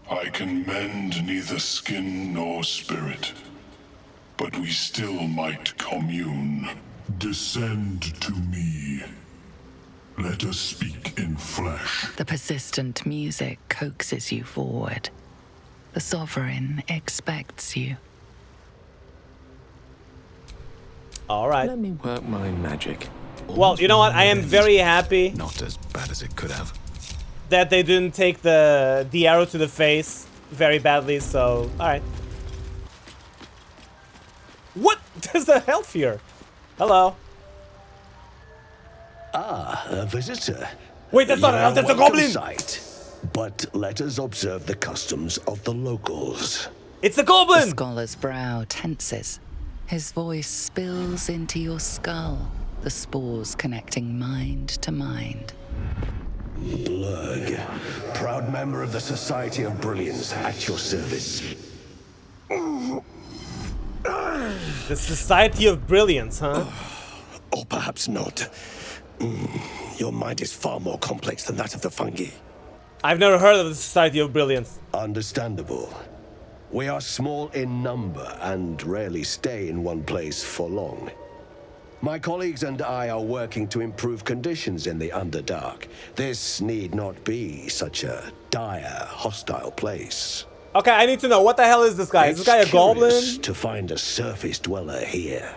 Speaker 10: I can mend neither skin nor spirit, but we still might commune. Descend to me. Let us speak in flesh.
Speaker 9: The persistent music coaxes you forward. The Sovereign expects you.
Speaker 1: Alright.
Speaker 5: Let me work my magic.
Speaker 1: Well, you know what? I am very happy
Speaker 4: Not as bad as it could have.
Speaker 1: that they didn't take the arrow to the face very badly, so alright. What? There's a health here. Hello.
Speaker 11: Ah, a visitor.
Speaker 1: Wait, that's not an elf, that's a
Speaker 11: welcome
Speaker 1: goblin!
Speaker 11: sight. But let us observe the customs of the locals.
Speaker 1: It's a
Speaker 9: The
Speaker 1: goblin!
Speaker 9: scholar's brow tenses. His voice spills into your skull, the spores connecting mind to mind.
Speaker 11: Blurg, proud member of the Society of Brilliance, at your service.
Speaker 1: The Society of Brilliance, huh?
Speaker 11: Or perhaps not. Your mind is far more complex than that of the fungi.
Speaker 1: I've never heard of the Society of Brilliance.
Speaker 11: Understandable. We are small in number and rarely stay in one place for long. My colleagues and I are working to improve conditions in the Underdark. This need not be such a dire, hostile place.
Speaker 1: Okay, I need to know, what the hell is this guy? Is this guy a
Speaker 11: It's
Speaker 1: goblin?
Speaker 11: curious to find a surface dweller here.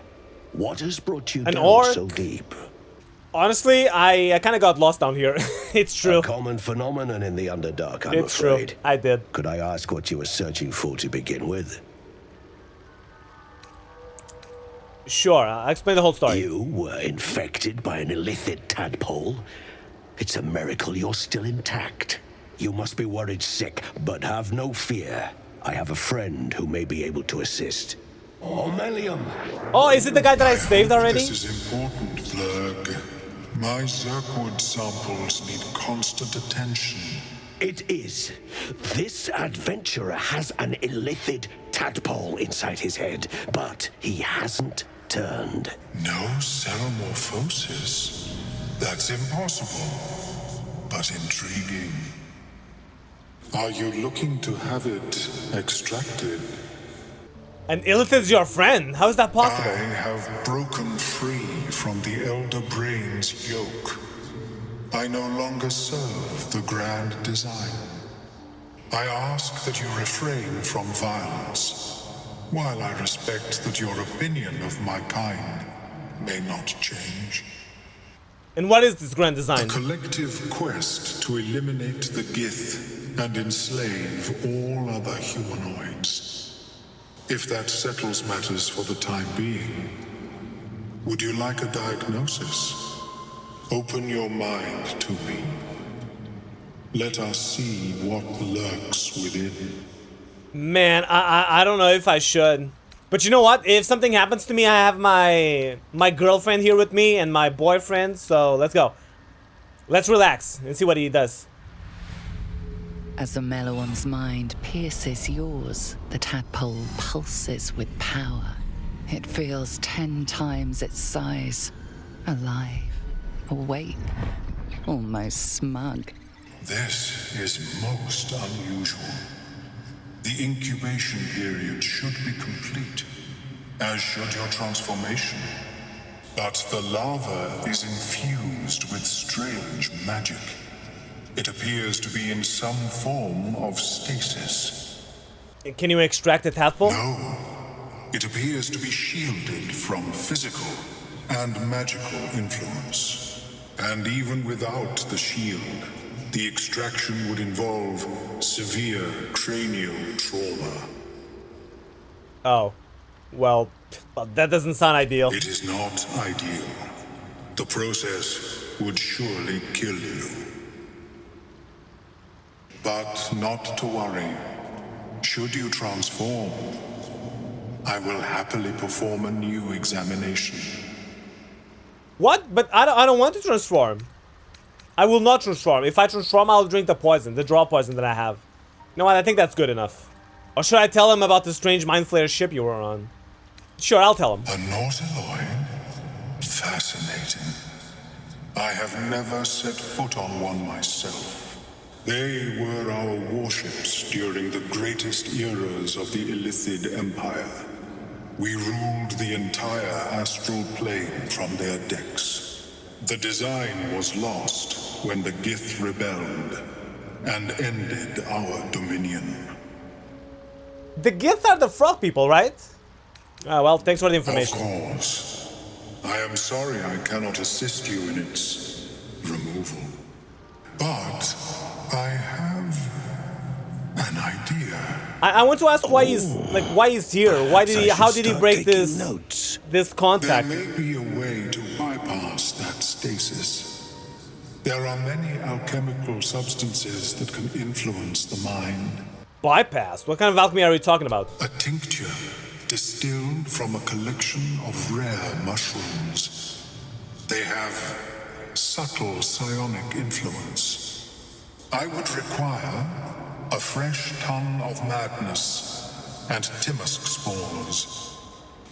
Speaker 11: What has brought you
Speaker 1: An
Speaker 11: down
Speaker 1: orc?
Speaker 11: so deep?
Speaker 1: Honestly, I kind of got lost down here. It's true.
Speaker 11: A common phenomenon in the Underdark, I'm
Speaker 1: It's
Speaker 11: afraid.
Speaker 1: true. I did.
Speaker 11: Could I ask what you were searching for to begin with?
Speaker 1: Sure, I'll explain the whole story.
Speaker 11: You were infected by an illithid tadpole? It's a miracle you're still intact. You must be worried sick, but have no fear. I have a friend who may be able to assist. Omelium!
Speaker 1: Oh, is it the guy that I saved already?
Speaker 10: This is important, Blurg. My Zerkwood samples need constant attention.
Speaker 11: It is. This adventurer has an illithid tadpole inside his head, but he hasn't turned.
Speaker 10: No ceremorphosis. That's impossible, but intriguing. Are you looking to have it extracted?
Speaker 1: And Illithid is your friend. How is that
Speaker 10: I
Speaker 1: possible?
Speaker 10: have broken free from the Elder Brain's yoke. I no longer serve the grand design. I ask that you refrain from violence, while I respect that your opinion of my kind may not change.
Speaker 1: And what is this grand
Speaker 10: A
Speaker 1: design?
Speaker 10: collective quest to eliminate the Gith and enslave all other humanoids. If that settles matters for the time being, would you like a diagnosis? Open your mind to me. Let us see what lurks within.
Speaker 1: Man, I don't know if I should. But you know what? If something happens to me, I have my girlfriend here with me and my boyfriend, so let's go. Let's relax and see what he does.
Speaker 9: As the Meloam's mind pierces yours, the tadpole pulses with power. It feels 10 times its size. Alive, awake, almost smug.
Speaker 10: This is most unusual. The incubation period should be complete, as should your transformation. But the larva is infused with strange magic. It appears to be in some form of stasis.
Speaker 1: Can you extract the tadpole?
Speaker 10: No, it appears to be shielded from physical and magical influence. And even without the shield, the extraction would involve severe cranial trauma.
Speaker 1: Oh. Well, that doesn't sound ideal.
Speaker 10: It is not ideal. The process would surely kill you. But not to worry. Should you transform, I will happily perform a new examination.
Speaker 1: What? But I don't want to transform. I will not transform. If I transform, I'll drink the poison, the draw poison that I have. You know what? I think that's good enough. Or should I tell him about the strange Mind Flayer ship you were on? Sure, I'll tell him.
Speaker 10: A Nautiloid? Fascinating. I have never set foot on one myself. They were our warships during the greatest eras of the Illithid Empire. We ruled the entire astral plane from their decks. The design was lost when the Gith rebelled and ended our dominion.
Speaker 1: The Gith are the frog people, right? Ah, well, thanks for the information.
Speaker 10: Of course. I am sorry I cannot assist you in its removal. But I have an idea.
Speaker 1: I want to ask why he's here. Why did he? How did he break this contact?
Speaker 10: There may be a way to bypass that stasis. There are many alchemical substances that can influence the mind.
Speaker 1: Bypass? What kind of alchemy are we talking about?
Speaker 10: A tincture distilled from a collection of rare mushrooms. They have subtle psionic influence. I would require a fresh ton of madness and Timisk spores.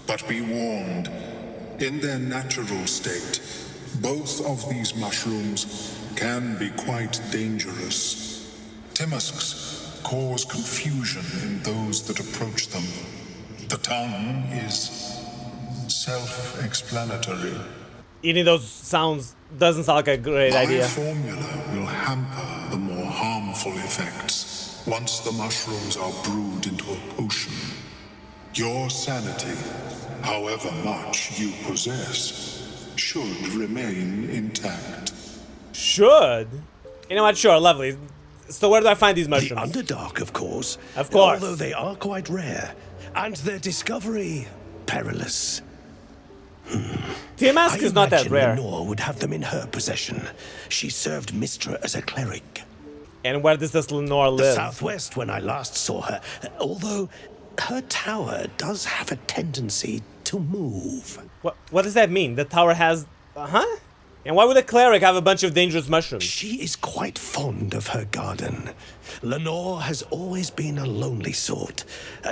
Speaker 10: But be warned, in their natural state, both of these mushrooms can be quite dangerous. Timisks cause confusion in those that approach them. The tongue is self-explanatory.
Speaker 1: Eating those doesn't sound like a great idea.
Speaker 10: My formula will hamper the more harmful effects once the mushrooms are brewed into a potion. Your sanity, however much you possess, should remain intact.
Speaker 1: Should? You know what? Sure, lovely. So where do I find these mushrooms?
Speaker 11: The Underdark, of course.
Speaker 1: Of course.
Speaker 11: Although they are quite rare, and their discovery perilous.
Speaker 1: Tiamask is not that rare.
Speaker 11: Lenore would have them in her possession. She served Mistra as a cleric.
Speaker 1: And where does this Lenore live?
Speaker 11: The southwest when I last saw her. Although her tower does have a tendency to move.
Speaker 1: What does that mean? The tower has... huh? And why would a cleric have a bunch of dangerous mushrooms?
Speaker 11: She is quite fond of her garden. Lenore has always been a lonely sort.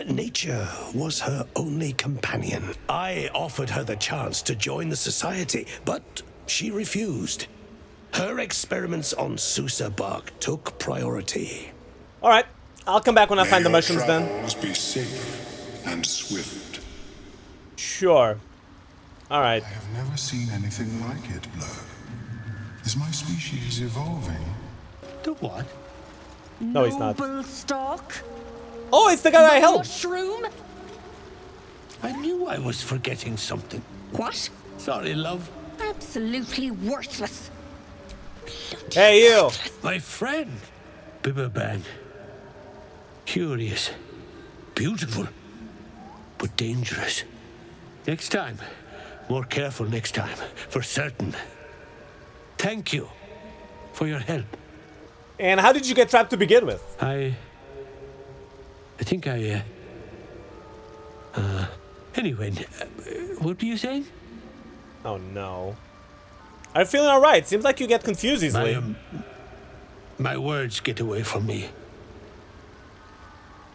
Speaker 11: Nature was her only companion. I offered her the chance to join the Society, but she refused. Her experiments on Susa bark took priority.
Speaker 1: Alright, I'll come back when I find the
Speaker 10: May your
Speaker 1: mushrooms then.
Speaker 10: travels be safe and swift.
Speaker 1: Sure. Alright.
Speaker 10: I have never seen anything like it, Blur. Is my species evolving?
Speaker 11: The what?
Speaker 1: No, he's not.
Speaker 12: Noble stock?
Speaker 1: Oh, it's the guy I helped!
Speaker 12: Mushroom?
Speaker 11: I knew I was forgetting something.
Speaker 12: What?
Speaker 11: Sorry, love.
Speaker 12: Absolutely worthless.
Speaker 1: Hey, you!
Speaker 11: My friend. Bibberbang. Curious. Beautiful. But dangerous. Next time. More careful next time. For certain. Thank you. For your help.
Speaker 1: And how did you get trapped to begin with?
Speaker 11: I think anyway, what were you saying?
Speaker 1: Oh no. Are you feeling alright? Seems like you get confused easily.
Speaker 11: My words get away from me.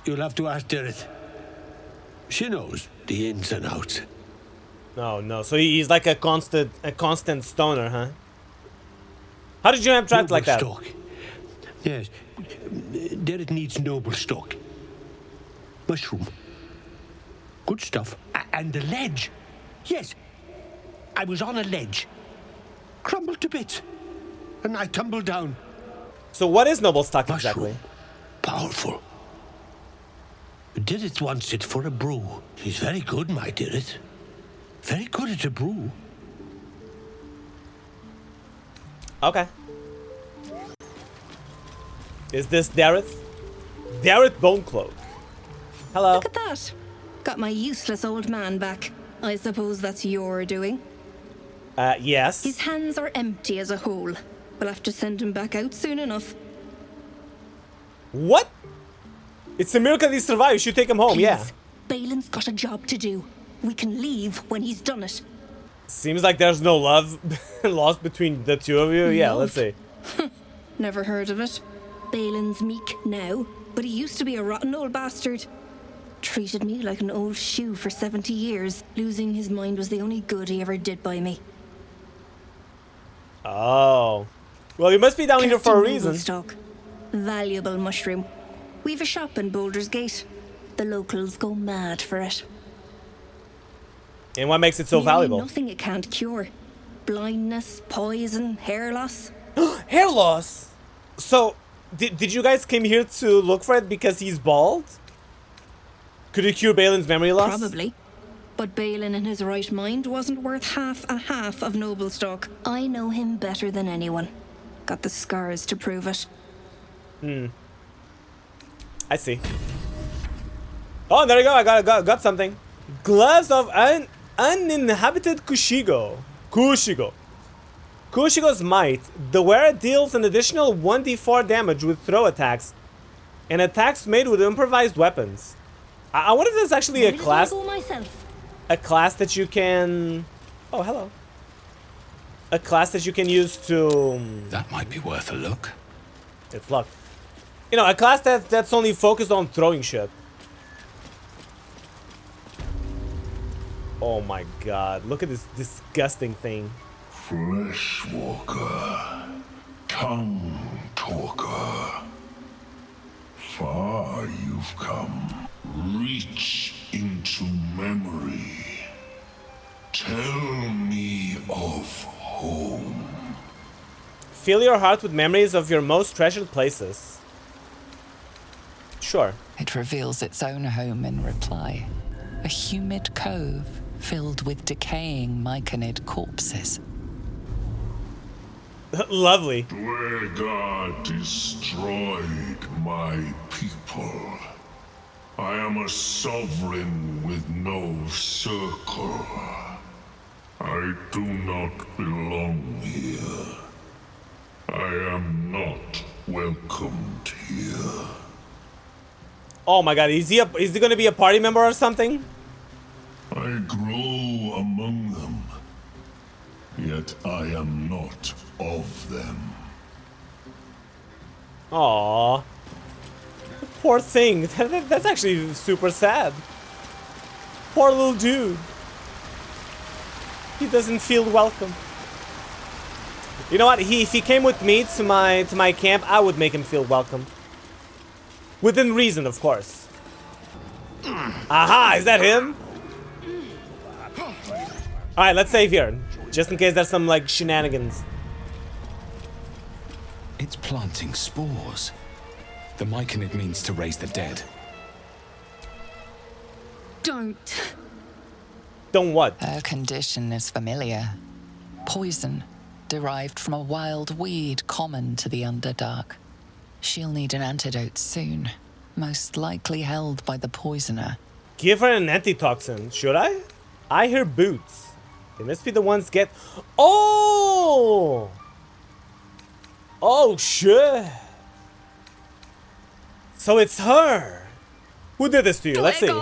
Speaker 11: You'll have to ask Dareth. She knows the ins and outs.
Speaker 1: No. So he's like a constant stoner, huh? How did you end up trapped like that?
Speaker 11: Stock. Yes. Dareth needs noble stock. Mushroom. Good stuff. And the ledge. Yes. I was on a ledge. Crumbled to bits. And I tumbled down.
Speaker 1: So what is noble stock
Speaker 11: Mushroom.
Speaker 1: exactly?
Speaker 11: Powerful. Dareth wants it for a brew. He's very good, my Dareth. Very good at a brew.
Speaker 1: Okay. Is this Dareth? Dareth Bonecloak. Hello.
Speaker 12: Look at that. Got my useless old man back. I suppose that's your doing.
Speaker 1: Yes.
Speaker 12: His hands are empty as a hole. We'll have to send him back out soon enough.
Speaker 1: What? It's a miracle he survived. You should take him home,
Speaker 12: Please.
Speaker 1: yeah.
Speaker 12: Balin's got a job to do. We can leave when he's done it.
Speaker 1: Seems like there's no love lost between the two of you. Yeah, let's see.
Speaker 12: Never heard of it. Balin's meek now, but he used to be a rotten old bastard. Treated me like an old shoe for 70 years. Losing his mind was the only good he ever did by me.
Speaker 1: Oh. Well, you must be down here for a reason.
Speaker 12: Stock. Valuable mushroom. We've a shop in Baldur's Gate. The locals go mad for it.
Speaker 1: And what makes it so
Speaker 12: Nearly
Speaker 1: valuable?
Speaker 12: Nothing it can't cure. Blindness, poison, hair loss.
Speaker 1: Hair loss? So, did you guys came here to look for it because he's bald? Could it cure Balin's memory loss?
Speaker 12: Probably. But Balin in his right mind wasn't worth half of noble stock. I know him better than anyone. Got the scars to prove it.
Speaker 1: I see. Oh, there you go. I got something. Gloves of uninhabited Kushigo. Kushigo's might. The wearer deals an additional 1d4 damage with throw attacks and attacks made with improvised weapons. I wonder if there's actually a class. A class that you can. Oh, hello. A class that you can use to.
Speaker 3: That might be worth a look.
Speaker 1: It's locked. You know, a class that's only focused on throwing shit. Oh my god, look at this disgusting thing.
Speaker 10: Fleshwalker, tongue talker. Far you've come. Reach into memory. Tell me of home.
Speaker 1: Fill your heart with memories of your most treasured places. Sure.
Speaker 9: It reveals its own home in reply. A humid cove filled with decaying myconid corpses.
Speaker 1: Lovely.
Speaker 10: Dwegar destroyed my people. I am a sovereign with no circle. I do not belong here. I am not welcomed here.
Speaker 1: Oh my god, is he gonna be a party member or something?
Speaker 10: I grow among them, yet I am not of them.
Speaker 1: Aww. Poor thing. That's actually super sad. Poor little dude. He doesn't feel welcome. You know what? If he came with me to my camp, I would make him feel welcome. Within reason, of course. Aha! Is that him? Alright, let's save here. Just in case there's some, like, shenanigans.
Speaker 3: It's planting spores. The myconid means to raise the dead.
Speaker 2: Don't.
Speaker 1: Don't what?
Speaker 9: Her condition is familiar. Poison, derived from a wild weed common to the Underdark. She'll need an antidote soon, most likely held by the poisoner.
Speaker 1: Give her an antitoxin, should I? I hear boots. They must be the ones get. Oh! Oh shit! So it's her. Who did this to you? Let's see.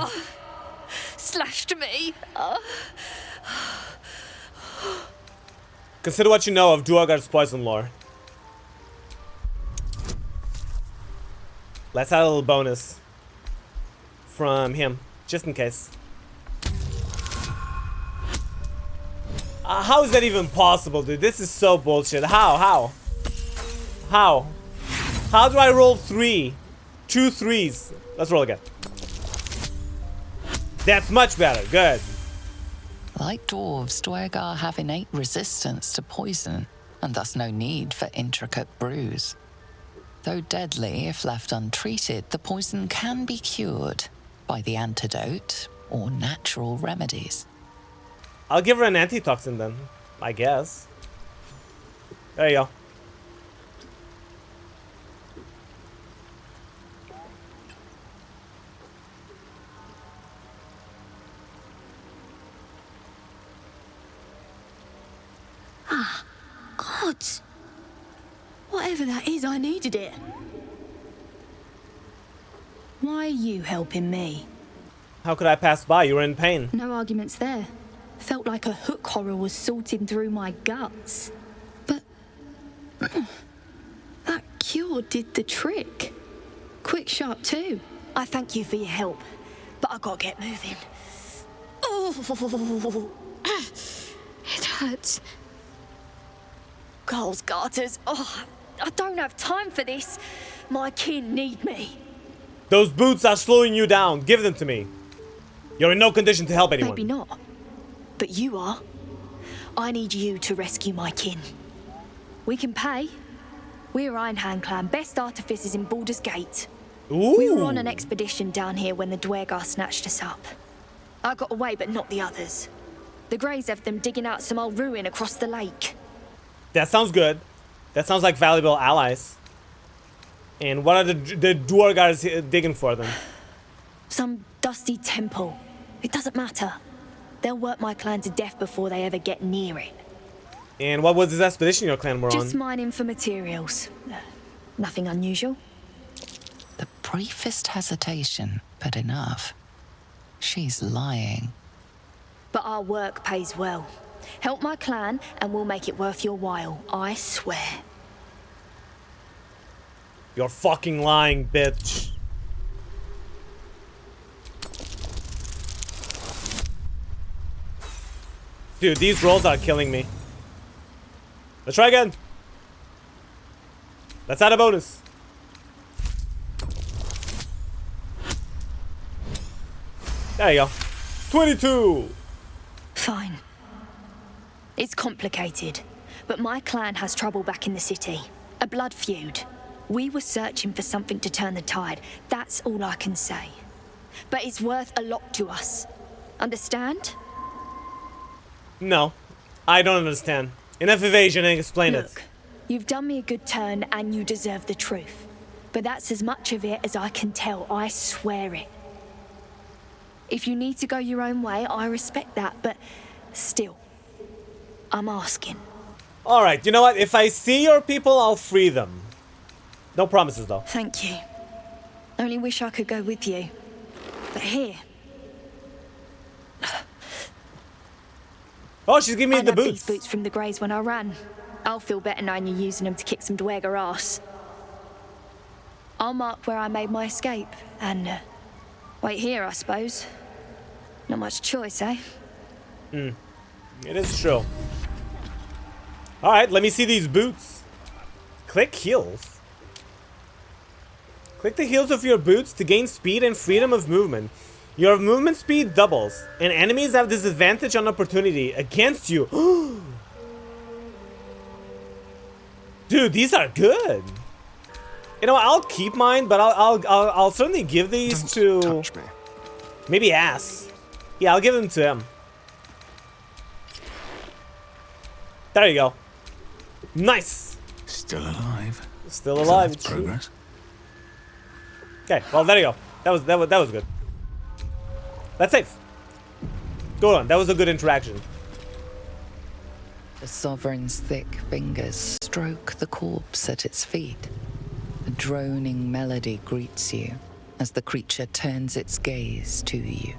Speaker 12: Slashed me.
Speaker 1: Consider what you know of Duergar's poison lore. Let's add a little bonus from him, just in case. How is that even possible, dude? This is so bullshit. How? How do I roll 3? 2 3s. Let's roll again. That's much better. Good.
Speaker 9: Like dwarves, Duergar have innate resistance to poison, and thus no need for intricate brews. Though deadly if left untreated, the poison can be cured by the antidote or natural remedies.
Speaker 1: I'll give her an antitoxin then, I guess. There you go.
Speaker 13: Gods. Whatever that is, I needed it. Why are you helping me?
Speaker 1: How could I pass by? You were in pain.
Speaker 13: No arguments there. Felt like a hook horror was sorting through my guts. But that cure did the trick. Quick, sharp too. I thank you for your help, but I gotta get moving. Oh, it hurts. Girls, garters. Oh, I don't have time for this. My kin need me.
Speaker 1: Those boots are slowing you down. Give them to me. You're in no condition to help anyone.
Speaker 13: Maybe not. But you are. I need you to rescue my kin. We can pay. We're Ironhand Clan, best artificers in Baldur's Gate.
Speaker 1: Ooh.
Speaker 13: We were on an expedition down here when the Dwergar snatched us up. I got away, but not the others. The Greys have them digging out some old ruin across the lake.
Speaker 1: That sounds good. That sounds like valuable allies. And what are the Dwergars digging for them?
Speaker 13: Some dusty temple. It doesn't matter. They'll work my clan to death before they ever get near it.
Speaker 1: And what was this expedition your clan were
Speaker 13: Just
Speaker 1: on?
Speaker 13: mining for materials. Nothing unusual.
Speaker 9: The briefest hesitation, but enough. She's lying.
Speaker 13: But our work pays well. Help my clan and we'll make it worth your while, I swear.
Speaker 1: You're fucking lying, bitch. Dude, these rolls are killing me. Let's try again. Let's add a bonus. There you go. 22.
Speaker 13: Fine. It's complicated, but my clan has trouble back in the city. A blood feud. We were searching for something to turn the tide. That's all I can say. But it's worth a lot to us. Understand?
Speaker 1: No, I don't understand. Enough evasion and explain it.
Speaker 13: Look, you've done me a good turn and you deserve the truth. But that's as much of it as I can tell, I swear it. If you need to go your own way, I respect that, but still, I'm asking.
Speaker 1: Alright, you know what? If I see your people, I'll free them. No promises, though.
Speaker 13: Thank you. Only wish I could go with you. But here.
Speaker 1: Oh, she's giving me the
Speaker 13: I
Speaker 1: boots.
Speaker 13: these boots from the Greys when I ran. I'll feel better knowing you're using them to kick some Dwergar ass. I'll mark where I made my escape, and wait here, I suppose. Not much choice, eh?
Speaker 1: It is true. Alright, let me see these boots. Click heels. Click the heels of your boots to gain speed and freedom of movement. Your movement speed doubles, and enemies have disadvantage on opportunity against you. Dude, these are good. You know what, I'll keep mine, but I'll certainly give these to...
Speaker 6: touch me.
Speaker 1: Maybe Ass. Yeah, I'll give them to him. There you go. Nice.
Speaker 3: Still alive.
Speaker 1: Still alive.
Speaker 3: That's progress.
Speaker 1: Okay, well there you go. That was good. That's safe. Go on. That was a good interaction.
Speaker 9: The Sovereign's thick fingers stroke the corpse at its feet. A droning melody greets you as the creature turns its gaze to you.